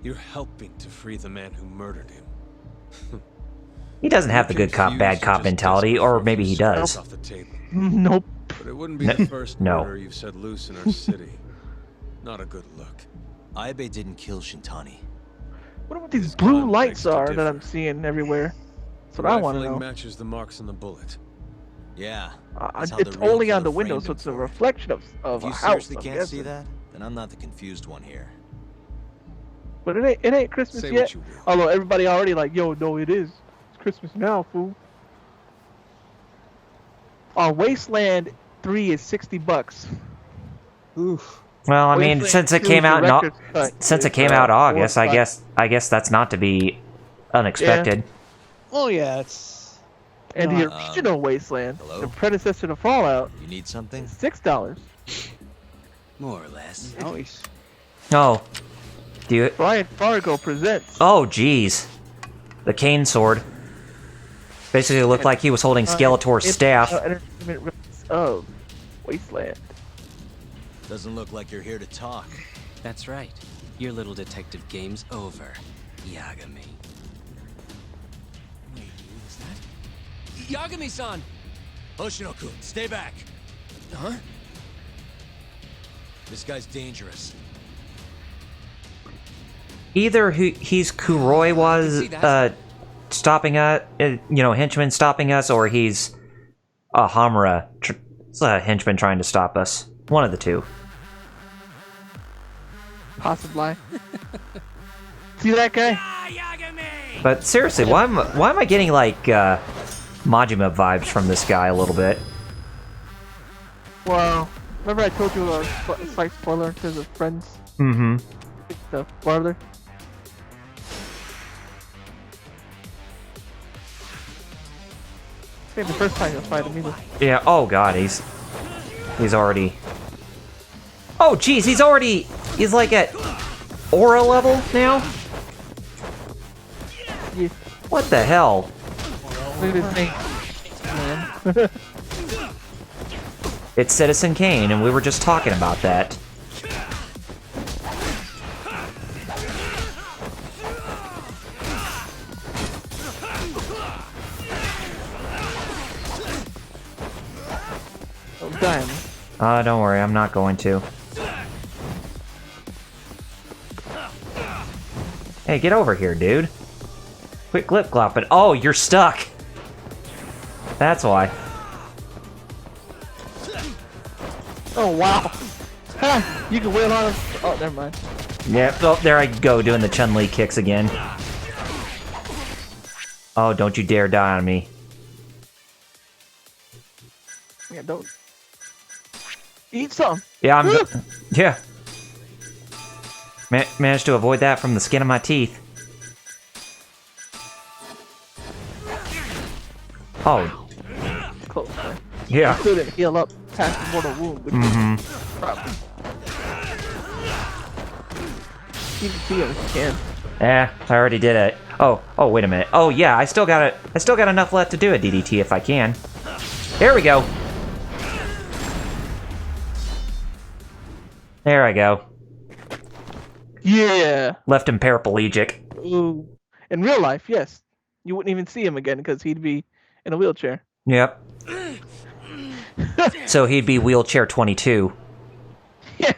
You're helping to free the man who murdered him. He doesn't have the good cop, bad cop mentality, or maybe he does. Off the table. Nope. But it wouldn't be the first No. murder you've set loose in our city. Not a good look. Ayabe didn't kill Shintani. What these blue lights are that I'm seeing everywhere? That's what I want to Rifling know. matches the marks on the bullet. Yeah. It's only on the window, so it's a reflection of If a you house. seriously I'm can't see guessing. that, then I'm not the confused one here. But it ain't Christmas Say yet. what you will. Although everybody already like, yo, no, it is. It's Christmas now, fool. Wasteland 3 is $60. Oof. Well, I mean, Wasteland since it 2 came is out, director's cut. since it It's, came out August, I $45. guess that's not to be unexpected. Oh yeah, it's. And No, the original Wasteland, the predecessor to Fallout, You need something? is $6. More or less. Nice. Oh, do you? Brian Fargo presents. Oh, jeez, the cane sword. Basically, looked like he was holding Skeletor's staff. Entertainment release of Wasteland. Doesn't look like you're here to talk. That's right. Your little detective game's over, Yagami. Wait, who's that? Yagami-san! Hoshino-kun, stay back. Huh? This guy's dangerous. Either he's Kuroi was stopping us, henchman stopping us, or he's a Hamura, it's a henchman trying to stop us. One of the two. Possibly. See that guy? But seriously, why am I getting like Majima vibes from this guy a little bit? Well, remember I told you a slight spoiler to the friends? Mm-hmm. The spoiler. This ain't the first time you'll fight him either. Yeah. Oh God, he's already. Oh geez, he's like at aura level now. Yeah. What the hell? Look at his name, man. It's Citizen Kane, and we were just talking about that. Oh, damn. Don't worry, I'm not going to. Hey, get over here, dude. Quit glip-glopping. Oh, you're stuck. That's why. Oh, wow. Ha! You can wheel on him. Oh, never mind. Yep. Oh, there I go, doing the Chun-Li kicks again. Oh, don't you dare die on me. Yeah, don't. Eat some. Yeah, I'm... yeah. Managed to avoid that from the skin of my teeth. Oh. Close, man. Yeah. You couldn't heal up past the mortal wound. Probably. You can see him if you can. I already did it. Oh, wait a minute. Oh, yeah, I still got enough left to do a DDT if I can. There we go. There I go. Yeah. Left him paraplegic. Ooh. In real life, yes. You wouldn't even see him again because he'd be in a wheelchair. Yep. So he'd be wheelchair 22. Yeah.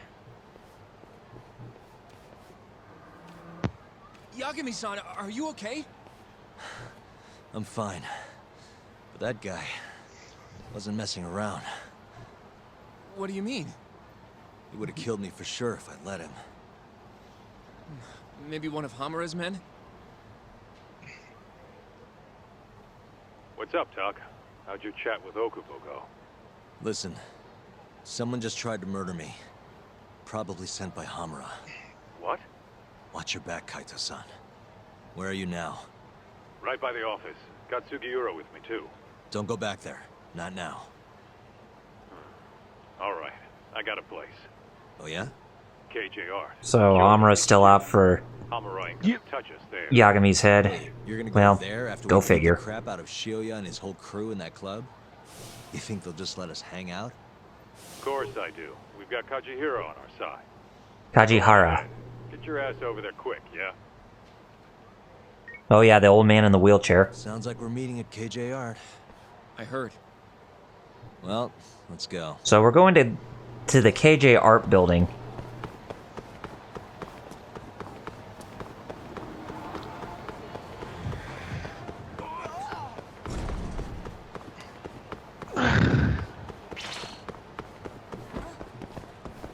Yagami-san, are you okay? I'm fine. But that guy wasn't messing around. What do you mean? He would have killed me for sure if I let him. Maybe one of Hamura's men? What's up, Tuck? How'd your chat with Okubo go? Listen, someone just tried to murder me. Probably sent by Hamura. What? Watch your back, Kaito-san. Where are you now? Right by the office. Got Sugiura with me, too. Don't go back there. Not now. All right. I got a place. Oh yeah? KJR. So Amura's still out for Yagami's head. Wait, you're gonna go Well, there after go we beat figure. the crap out of Shioya and his whole crew in that club? You think they'll just let us hang out? Of course I do. We've got Kajihiro on our side. Kajihara. Get your ass over there quick, yeah? Oh yeah, the old man in the wheelchair. Sounds like we're meeting at KJR. I heard. Well, let's go. So we're going to the KJ Art Building.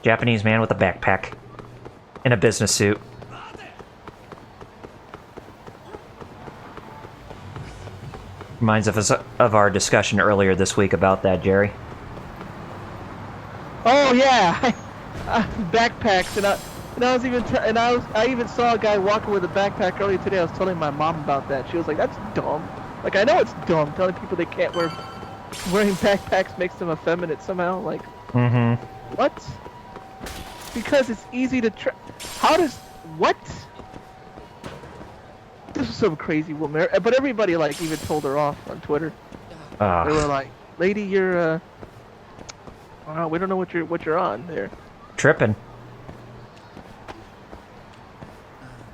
Japanese man with a backpack in a business suit. Reminds us of our discussion earlier this week about that, Jerry. Oh yeah, backpacks, I even saw a guy walking with a backpack earlier today. I was telling my mom about that. She was like, "That's dumb." Like, I know it's dumb. Telling people they can't wearing backpacks makes them effeminate somehow. Like, what? Because it's easy to what? This was some crazy woman, but everybody like even told her off on Twitter. They were like, "Lady, you're we don't know what you're on there." Tripping.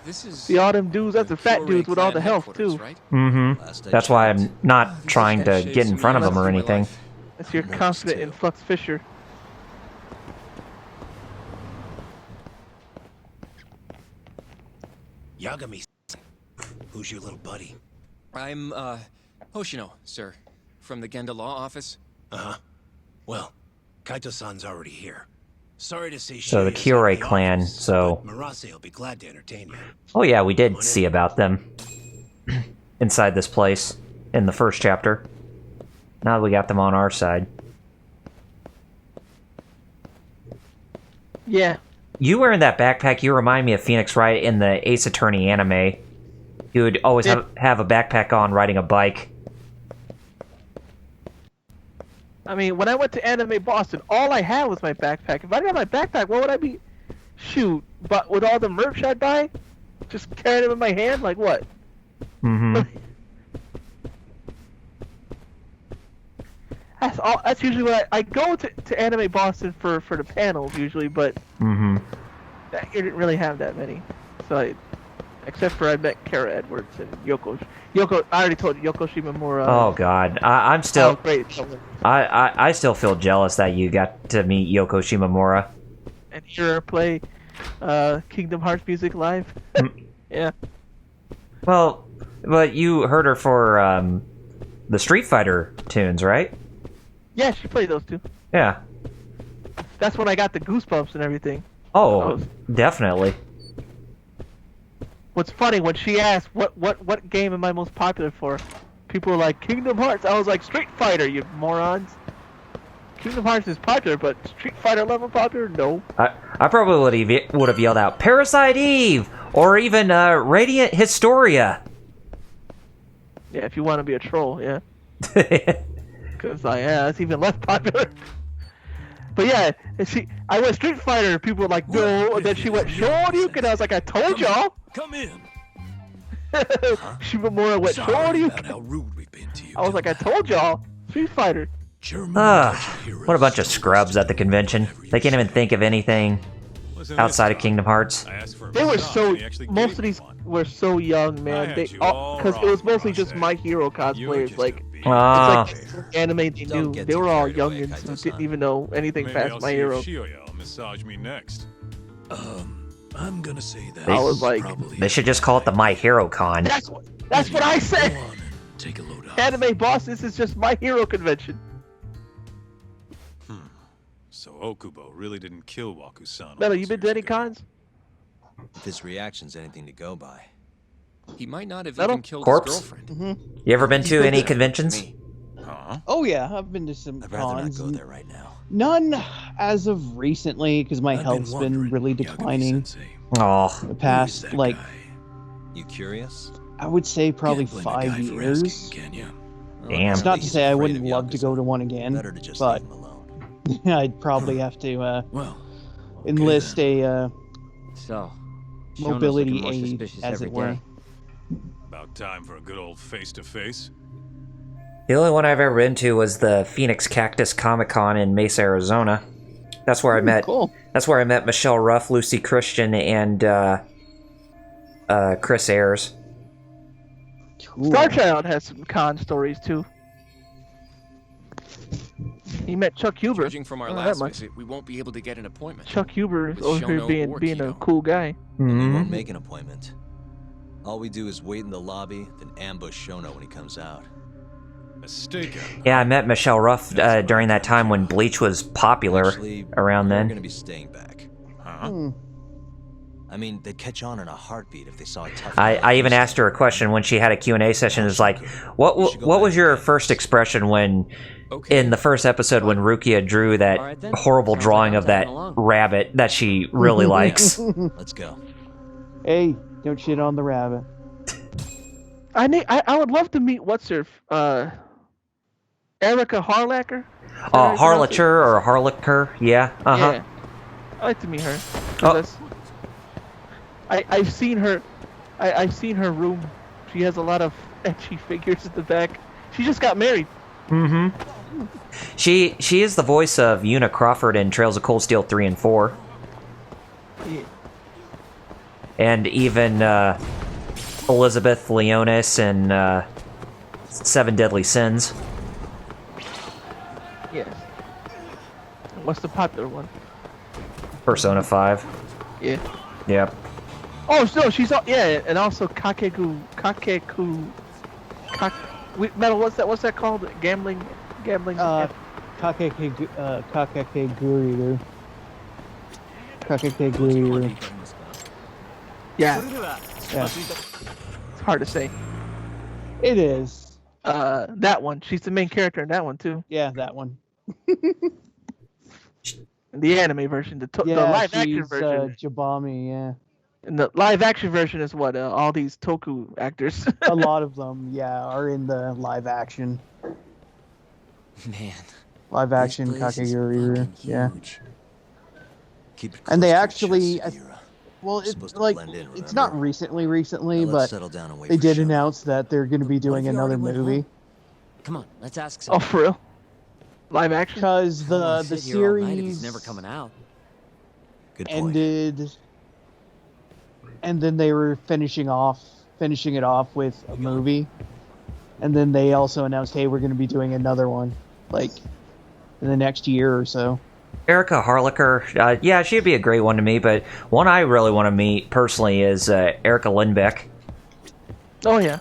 This is the autumn dudes. That's the fat dudes with all the health too. Right? That's why I'm not trying to get in front of them or anything. That's your confident in Flux Fisher. Yagami, who's your little buddy? I'm, Hoshino, sir. From the Genda Law Office. Uh-huh. Well, Kaito-san's already here. Sorry to say So the Kyorei clan, so... Murase will be glad to entertain you. Oh yeah, we did see about them. Inside this place. In the first chapter. Now that we got them on our side. Yeah. You wearing that backpack, you remind me of Phoenix Wright in the Ace Attorney anime. He would always have a backpack on riding a bike. I mean, when I went to Anime Boston, all I had was my backpack. If I didn't have my backpack, what would I be? Shoot, but with all the merch I'd buy, just carrying it in my hand, like what? That's all. That's usually what I go to Anime Boston for the panels usually, but that year didn't really have that many. So except for I met Kara Edwards and Yoko. I already told you, Yoko Shimomura. Oh God, I'm still. Oh, great. I still feel jealous that you got to meet Yoko Shimomura. And hear her play Kingdom Hearts music live. Yeah. Well, but you heard her for the Street Fighter tunes, right? Yeah, she played those too. Yeah. That's when I got the goosebumps and everything. Oh, definitely. What's funny, when she asked what game am I most popular for, people were like, Kingdom Hearts. I was like, Street Fighter, you morons. Kingdom Hearts is popular, but Street Fighter level popular? No. I probably would have yelled out Parasite Eve or even Radiant Historia. Yeah, if you want to be a troll, yeah. Because that's even less popular. But yeah, I went Street Fighter, people were like, no, and then she went Shoryuken, and I was like, I told y'all. Come in. Shimomura went Shoryuken. How rude we've been to you. I was like, I told y'all. Street Fighter. What a bunch of scrubs at the convention. They can't even think of anything outside of Kingdom Hearts. They were most of these were so young, man. Because it was mostly just My Hero cosplayers. Like, it's like the anime they knew. They were all youngins who didn't even know anything past My Hero. Massage me next. I'm gonna say that. I was like, they should just call it the My Hero Con. That's what I said. Take a load off. Anime boss, this is just My Hero convention. So Okubo really didn't kill Waku-san. Metal, you been to any cons? If his reaction's anything to go by. He might not have even killed Corpse? his girlfriend. You ever been to any conventions? Oh yeah, I've been to some I'd rather cons. not go there right now. None as of recently, because my health's been really declining. Oh, the past like. You curious? I would say probably 5 years. Damn. It's not to say I wouldn't love to go to one again, but I'd probably have to enlist a so mobility aid, as it were. About time for a good old face-to-face. The only one I've ever been to was the Phoenix Cactus Comic-Con in Mesa, Arizona. That's where I met. Cool. That's where I met Michelle Ruff, Lucy Christian, and Chris Ayers. Cool. Star Child has some con stories too. He met Chuck Huber. Judging from our last visit, we won't be able to get an appointment. Chuck Huber is With over here Shono being or a cool guy. We won't make an appointment. All we do is wait in the lobby, then ambush Shono when he comes out. A stakeout. Yeah, I met Michelle Ruff during that time when Bleach was popular. Around We're then. gonna be staying back. Huh? I mean, they'd catch on in a heartbeat if they saw a tough. I even asked her a question when she had a Q&A session. It's like, what was your first expression when, in the first episode, when Rukia drew that horrible drawing of that rabbit that she really likes? Let's go. Hey, don't shit on the rabbit. I would love to meet Erica Harlacher. Harlacher or Harlacher, yeah. Yeah, I'd like to meet her. I've seen her. I've seen her room. She has a lot of etchy figures at the back. She just got married. Mm-hmm. She is the voice of Una Crawford in Trails of Cold Steel 3 and 4. Yeah. And even Elizabeth Leonis in Seven Deadly Sins. Yes. What's the popular one? Persona 5. Yeah. Yep. Oh no, she's and also Metal. What's that called? Gambling. Kakekeguru. Kakekeguru. Yeah. It's hard to say. It is. That one. She's the main character in that one too. Yeah, that one. The anime version, the live action version. Jabami, yeah. And the live action version is what all these Toku actors. A lot of them, are in the live action. Man. Live action Kakegurui, yeah. Keep it and they close to actually, your chest, Akira. well, it's Supposed to like blend in, it's not recently, Now but let's settle down and wait they for did Shono. announce that they're going to be doing if you another already went movie. home? Come on, let's ask Oh, for real? Live action? Because I don't wanna the sit here all night if series he's never coming out. Good point. ended, and then they were finishing it off with a movie, and then they also announced, hey, we're going to be doing another one, like in the next year or so. Erica Harlacher, yeah, she'd be a great one to meet, but one I really want to meet personally is Erica Lindbeck. Oh yeah.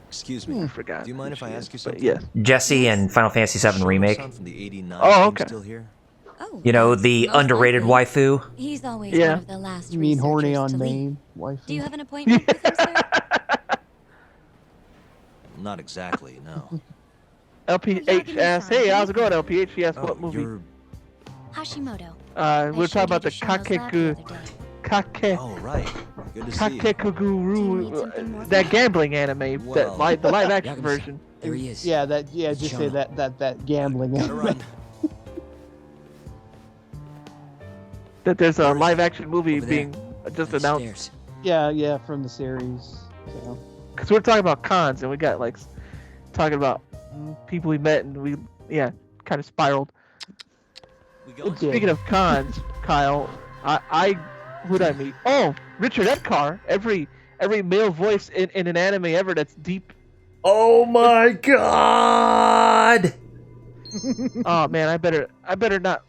Excuse me. I forgot. Do you mind if I ask you something? Yes. Jesse in Final Fantasy VII Remake. From the 89 Oh, okay. Still here? You know, the underrated waifu. He's always Yeah. one of the last You mean horny researchers on to leave. name, wife? Do you have an appointment with him, sir? Not exactly, no. LPH asks, hey, how's it going, LPH? She asked what movie? You're... Hashimoto. We're talking about the Oh, right. Good to see you. Kakekuguru, that gambling anime, Well. the live action version. There he is. Yeah, just say that gambling. Gotta run. That there's a live action movie Over there. being just announced. Upstairs. yeah, from the series. So. Because we're talking about cons, and we got like talking about people we met, and we kind of spiraled. Speaking of cons, Kyle, who'd I meet? Oh, Richard Epcar. Every male voice in an anime ever that's deep. Oh my god! Oh man, I better not.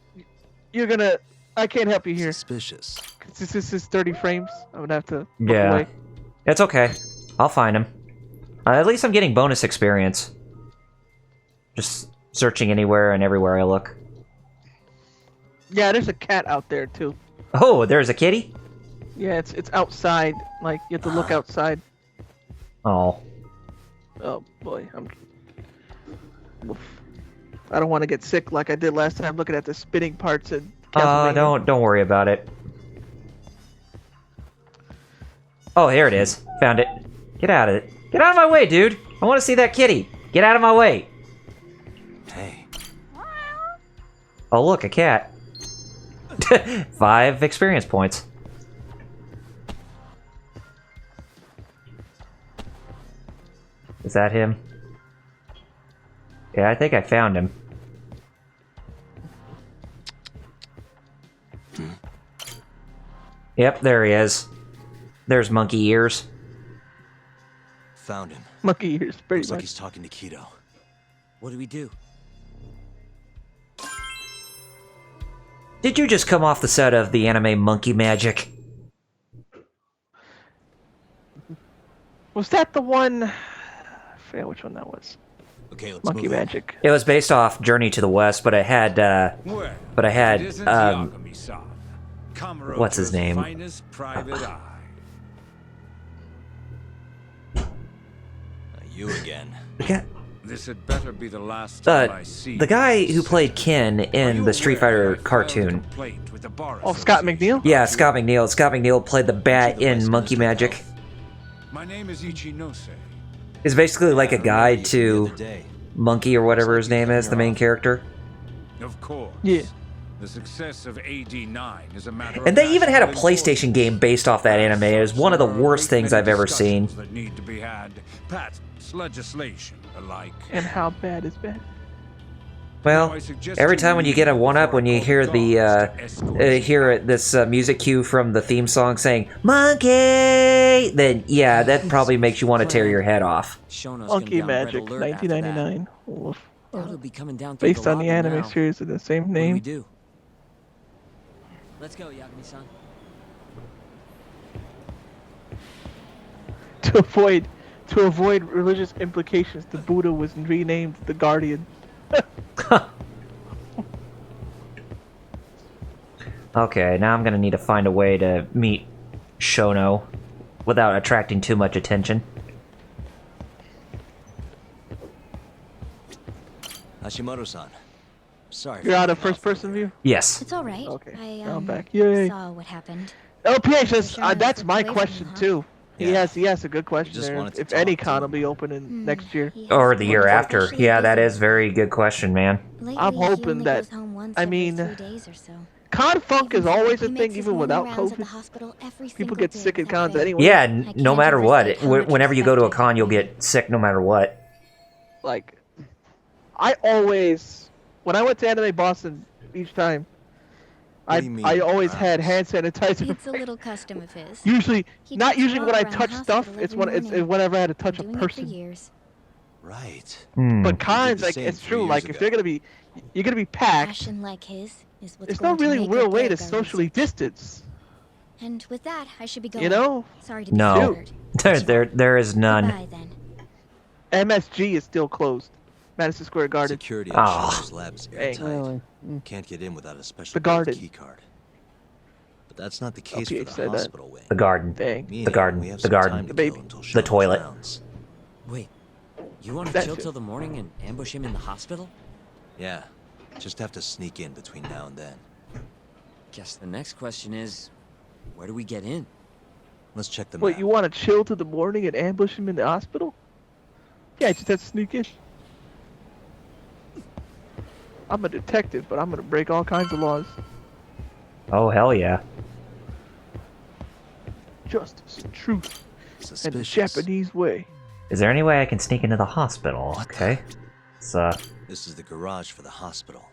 You're gonna. I can't help you here. Suspicious. This is 30 frames. I'm gonna have to. Look Yeah. away. It's okay. I'll find him. At least I'm getting bonus experience. Just searching anywhere and everywhere I look. Yeah, there's a cat out there too. Oh, there's a kitty? Yeah, it's outside. Like you have to look outside. Oh. Oh boy, Oof. I don't want to get sick like I did last time looking at the spinning parts and. Don't worry about it. Oh, here it is. Found it. Get out of it. Get out of my way, dude. I want to see that kitty. Get out of my way. Hey. Oh, look, a cat. 5 experience points. Is that him? Yeah, I think I found him. Yep, there he is. There's Monkey Ears. Found him. Monkey Ears, pretty Looks much. like he's talking to Keto. What do we do? Did you just come off the set of the anime Monkey Magic? Was that the one? I forget which one that was. Okay, let's Monkey move Magic. It was based off Journey to the West, but it had, what's his name? Finest private eye. You again. This had better be the last time I see The guy who played Ken in the Street Fighter cartoon. Oh, Scott McNeil? Yeah, Scott McNeil. Scott McNeil played the bat in Monkey Magic. My name is Ichinose. It's basically like a guide to Monkey or whatever his name is, the main character. Of course. Yeah. The success of AD9 is a matter of And they even had a national PlayStation game based off that anime. It was one of the worst things I've ever seen. that need to be had, patents, legislation alike. And how bad is bad? Well, every time when you get a 1-up, when you hear the this music cue from the theme song saying "Monkey," then yeah, that probably makes you want to tear your head off. Monkey Magic, 1999. That'll be coming down through Based on the lobby anime now. series of the same What do we name. do? Let's go, Yagami-san. To avoid religious implications, the Buddha was renamed the Guardian. Okay, now I'm gonna need to find a way to meet Shono without attracting too much attention. Hashimoto-san. Sorry. You're out of first-person view? Yes. It's all right. Okay, I now I'm back. Yay. saw what happened. LPH, that's my question too. Yeah. He has a good question just there. wanted to If talk any to con him. will be open in next year. Or the year after. Yeah, that is a very good question, man. I'm hoping that, I mean, con funk is always a thing even without COVID. People get sick at cons anyway. Yeah, no matter what. Whenever you go to a con, you'll get sick no matter what. Like, I always, when I went to Anime Boston each time, I always had hand sanitizer. It's a little custom of his. Usually, He not gets usually when I walk around touch the stuff. hospital It's every morning. whenever I had to touch a Been doing it for person. years. Right. But cons, like, it's true. Like, if you're gonna be packed, Passion like his is what's there's going no really to make or real way to break our socially research. distance. And with that, I should be going. You know? Sorry to be No. bothered. There is none. Goodbye, then. MSG is still closed. Madison Square Garden. Security at Oh. Shono's lab is Dang. airtight. Can't get in without a special The Garden. key card. But that's not the case LPH for the said that. hospital wing. The garden. Dang. Me The and garden. we have The some garden. time to The baby. kill until The Shono's toilet. rounds. Wait, you want to That chill too. till the morning and ambush him in the hospital? Yeah. Just have to sneak in between now and then. Guess the next question is, where do we get in? Let's check the Wait, map. you want to chill till the morning and ambush him in the hospital? Yeah, just have to sneak in. I'm a detective, but I'm gonna break all kinds of laws. Oh, hell yeah. Justice and truth and the Suspicious. Japanese way. Is there any way I can sneak into the hospital? Okay. So, This is the garage for the hospital.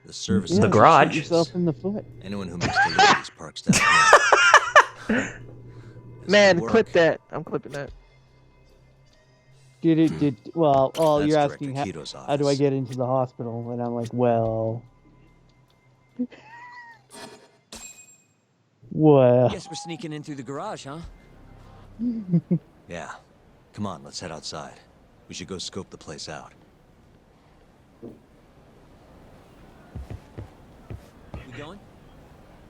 The service. The just garage? Shoot yourself in the foot. Anyone who makes deliveries parks down here. Man, work. clip that. I'm clipping that. Well, That's you're Director asking Kito's how do I office. get into the hospital? And I'm like, well. Well. Guess we're sneaking in through the garage, huh? Yeah. Come on, let's head outside. We should go scope the place out. We going?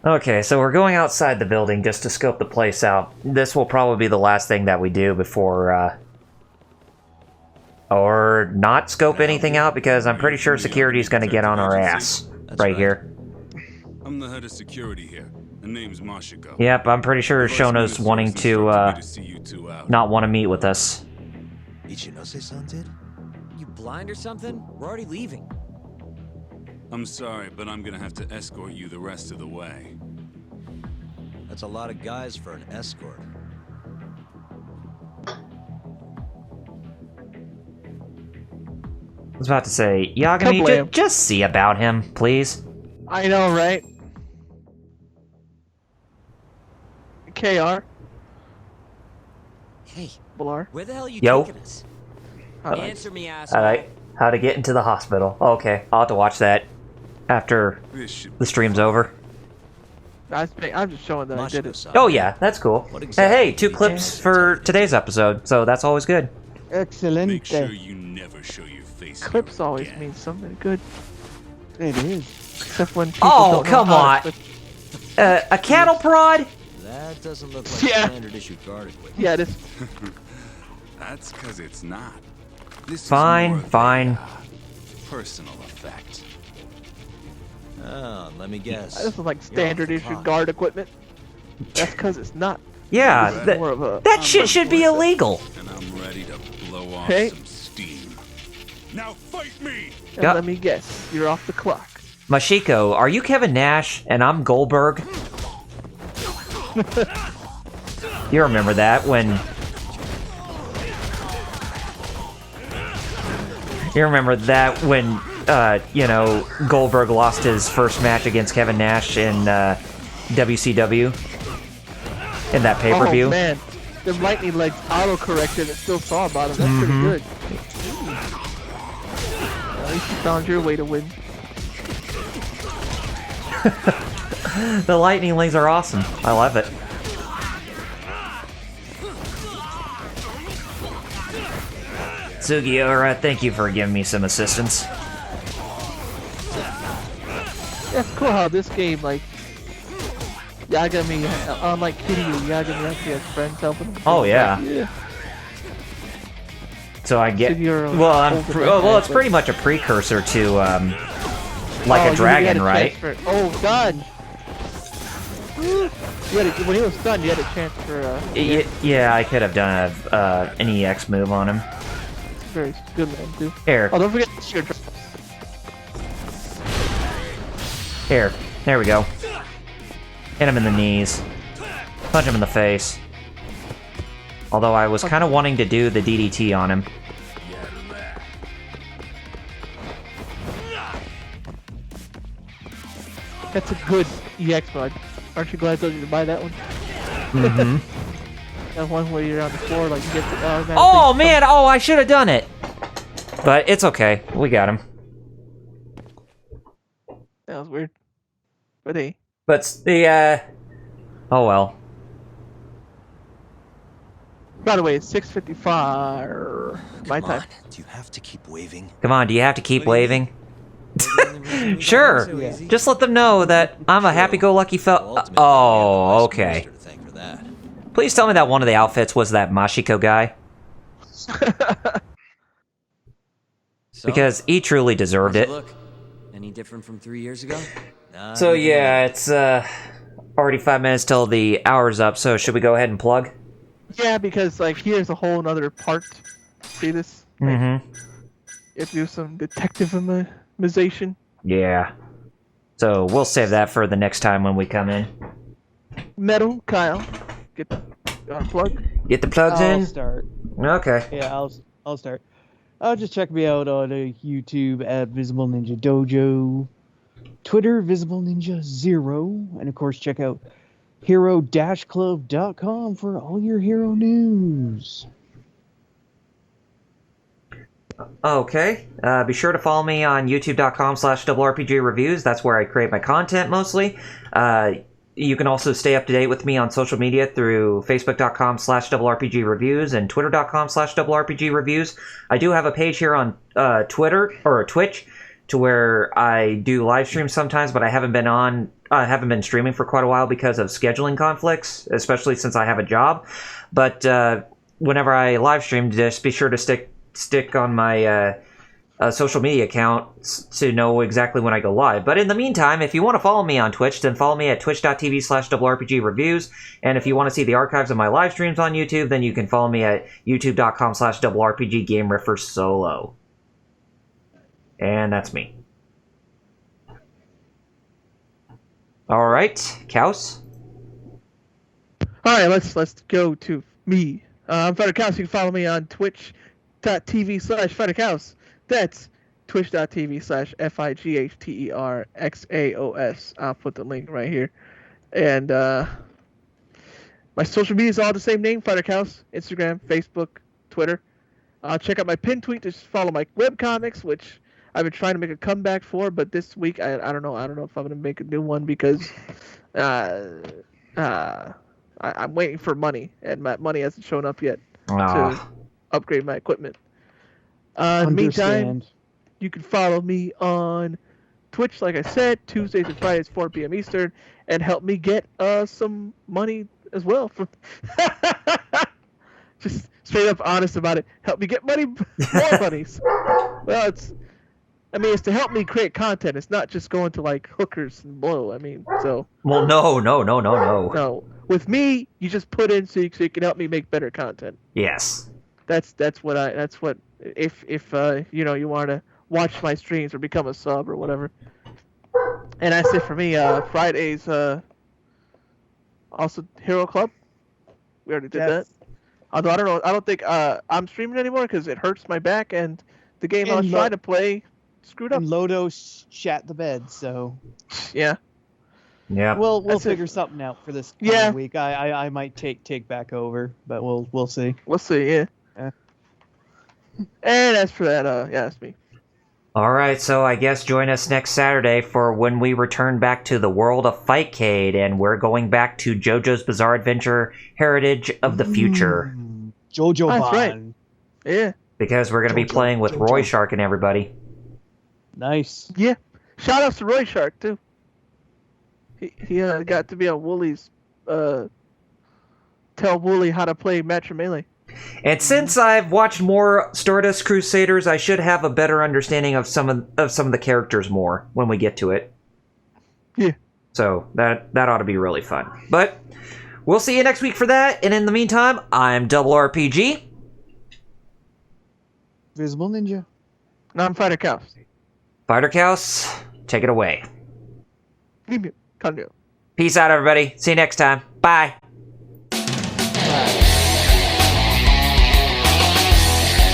okay, so we're going outside the building just to scope the place out. This will probably be the last thing that we do before, or not scope anything out, because I'm pretty sure security's gonna get on our ass right here. I'm the head of security here. Her name's Mashiko. Yep, I'm pretty sure Shono's wanting to, See you two out. not want to meet with us. Ichinose-san did? You blind or something? We're already leaving. I'm sorry, but I'm gonna have to escort you the rest of the way. That's a lot of guys for an escort. I was about to say, Yagami, just see about him, please. I know, right? KR. Hey, Blar. where the hell are you Yo. taking us? Answer me, asshole. Alright, how to get into the hospital. Okay, I'll have to watch that after the stream's over. I'm just showing that I did it. Oh yeah, that's cool. Hey, 2 clips for today's episode, so that's always good. Excellent. Make sure you never show your face. Clips always mean something good. It is. Except when people Oh, don't know come how on! to clip. A cattle prod? That doesn't look like Yeah. standard issue guard equipment. Yeah, it is. That's because it's not. This Fine, is more of fine. a, personal effect. Oh, let me guess. This is like standard issue guard equipment. That's because it's not. Yeah, This is more of a, that shit should be illegal. And I'm ready to blow off Hey. some steam. Now fight me! And let me guess, you're off the clock. Mashiko, are you Kevin Nash and I'm Goldberg? You remember that when... You remember that when, you know, Goldberg lost his first match against Kevin Nash in WCW? In that pay-per-view? Oh man, the lightning legs auto-corrected and still saw about him. That's pretty good. At least you found your way to win. The lightning legs are awesome. I love it. Sugiura, thank you for giving me some assistance. Yeah, it's cool how this game, like, Yagami, unlike Kiryu, Yagami actually has friends helping him. Oh, yeah. Like, yeah. So I get... Sugiura well, it's pretty much a precursor to, like a dragon, right? Oh, God! When he was stunned, you had a chance for, Yeah, I could have done an EX move on him. Very good man, too. Here. Oh, don't forget to your Here. There we go. Hit him in the knees. Punch him in the face. Although I was kind of wanting to do the DDT on him. That's a good EX mod. Aren't you glad I told you to buy that one? Mm-hmm. That one where you're on the floor, like you get the automatic. Oh, man! Oh, I should have done it! But it's okay. We got him. That was weird. But hey. But the, oh well. By the way, it's 6:55 my time. Do you have to keep waving? Come on, do you have to keep waving? Sure. Just let them know that I'm a happy-go-lucky Oh, okay. Please tell me that one of the outfits was that Mashiko guy. Because he truly deserved it. Look, any different from 3 years ago? So yeah, it's already 5 minutes till the hour's up, so should we go ahead and plug? Yeah, because like here's a whole nother part. See this? Mm-hmm. You have to do some detectivization. Yeah. So we'll save that for the next time when we come in. Metal, Kyle. Get the plug. Get the plugs in? I'll start. Okay. Yeah, I'll start. Just check me out on YouTube at Visible Ninja Dojo, Twitter Visible Ninja 0, and of course check out hero-club.com for all your hero news. Okay. Be sure to follow me on youtube.com/RPGreviews. That's where I create my content mostly. You can also stay up to date with me on social media through facebook.com/RPGreviews and twitter.com/RPGreviews. I do have a page here on Twitter or Twitch to where I do live streams sometimes, but I haven't been streaming for quite a while because of scheduling conflicts, especially since I have a job. But whenever I live stream, just be sure to stick on my social media account to know exactly when I go live. But in the meantime, if you want to follow me on Twitch, then follow me at twitch.tv/RPGreviews. And if you want to see the archives of my live streams on YouTube, then you can follow me at youtube.com/RPGGameRifferSolo. And that's me. All right, Kaus. All right, let's go to me. I'm Fighter Cows. You can follow me on twitch.tv/FighterCows. That's twitch.tv/FIGHTERXAOS. I'll put the link right here. And my social media is all the same name, Fighter Cows. Instagram, Facebook, Twitter. Check out my pin tweet to follow my webcomics, which I've been trying to make a comeback for, but this week I don't know if I'm gonna make a new one because I'm waiting for money, and my money hasn't shown up yet to upgrade my equipment. In the meantime, you can follow me on Twitch, like I said, Tuesdays and Fridays, 4 p.m. Eastern, and help me get some money as well. Just straight up honest about it. Help me get money, more monies. Well, it's to help me create content. It's not just going to like hookers and blow. Well, no. No, with me, you just put in so you can help me make better content. Yes. That's what if you want to watch my streams or become a sub or whatever. And that's it for me. Fridays, also Hero Club. We already did that. Although I don't think I'm streaming anymore because it hurts my back and the game I was trying to play screwed up. And Lodos shat the bed, so yeah. Yeah. We'll figure something out for this week. I might take back over, but we'll see. We'll see, yeah. And as for that, that's me. All right, so I guess join us next Saturday for when we return back to the world of Fightcade, and we're going back to JoJo's Bizarre Adventure Heritage of the Future. JoJo That's right. Yeah. Because we're going to be playing with Roy Shark and everybody. Nice. Yeah. Shout outs to Roy Shark, too. He got to be on Wooly's, tell Wooly how to play Match Melee. And since I've watched more Stardust Crusaders, I should have a better understanding of some of the characters more when we get to it. Yeah. So that ought to be really fun. But we'll see you next week for that. And in the meantime, I'm Double RPG. Visible Ninja. And I'm Fighter Cows. Fighter Cows, take it away. Peace out, everybody. See you next time. Bye.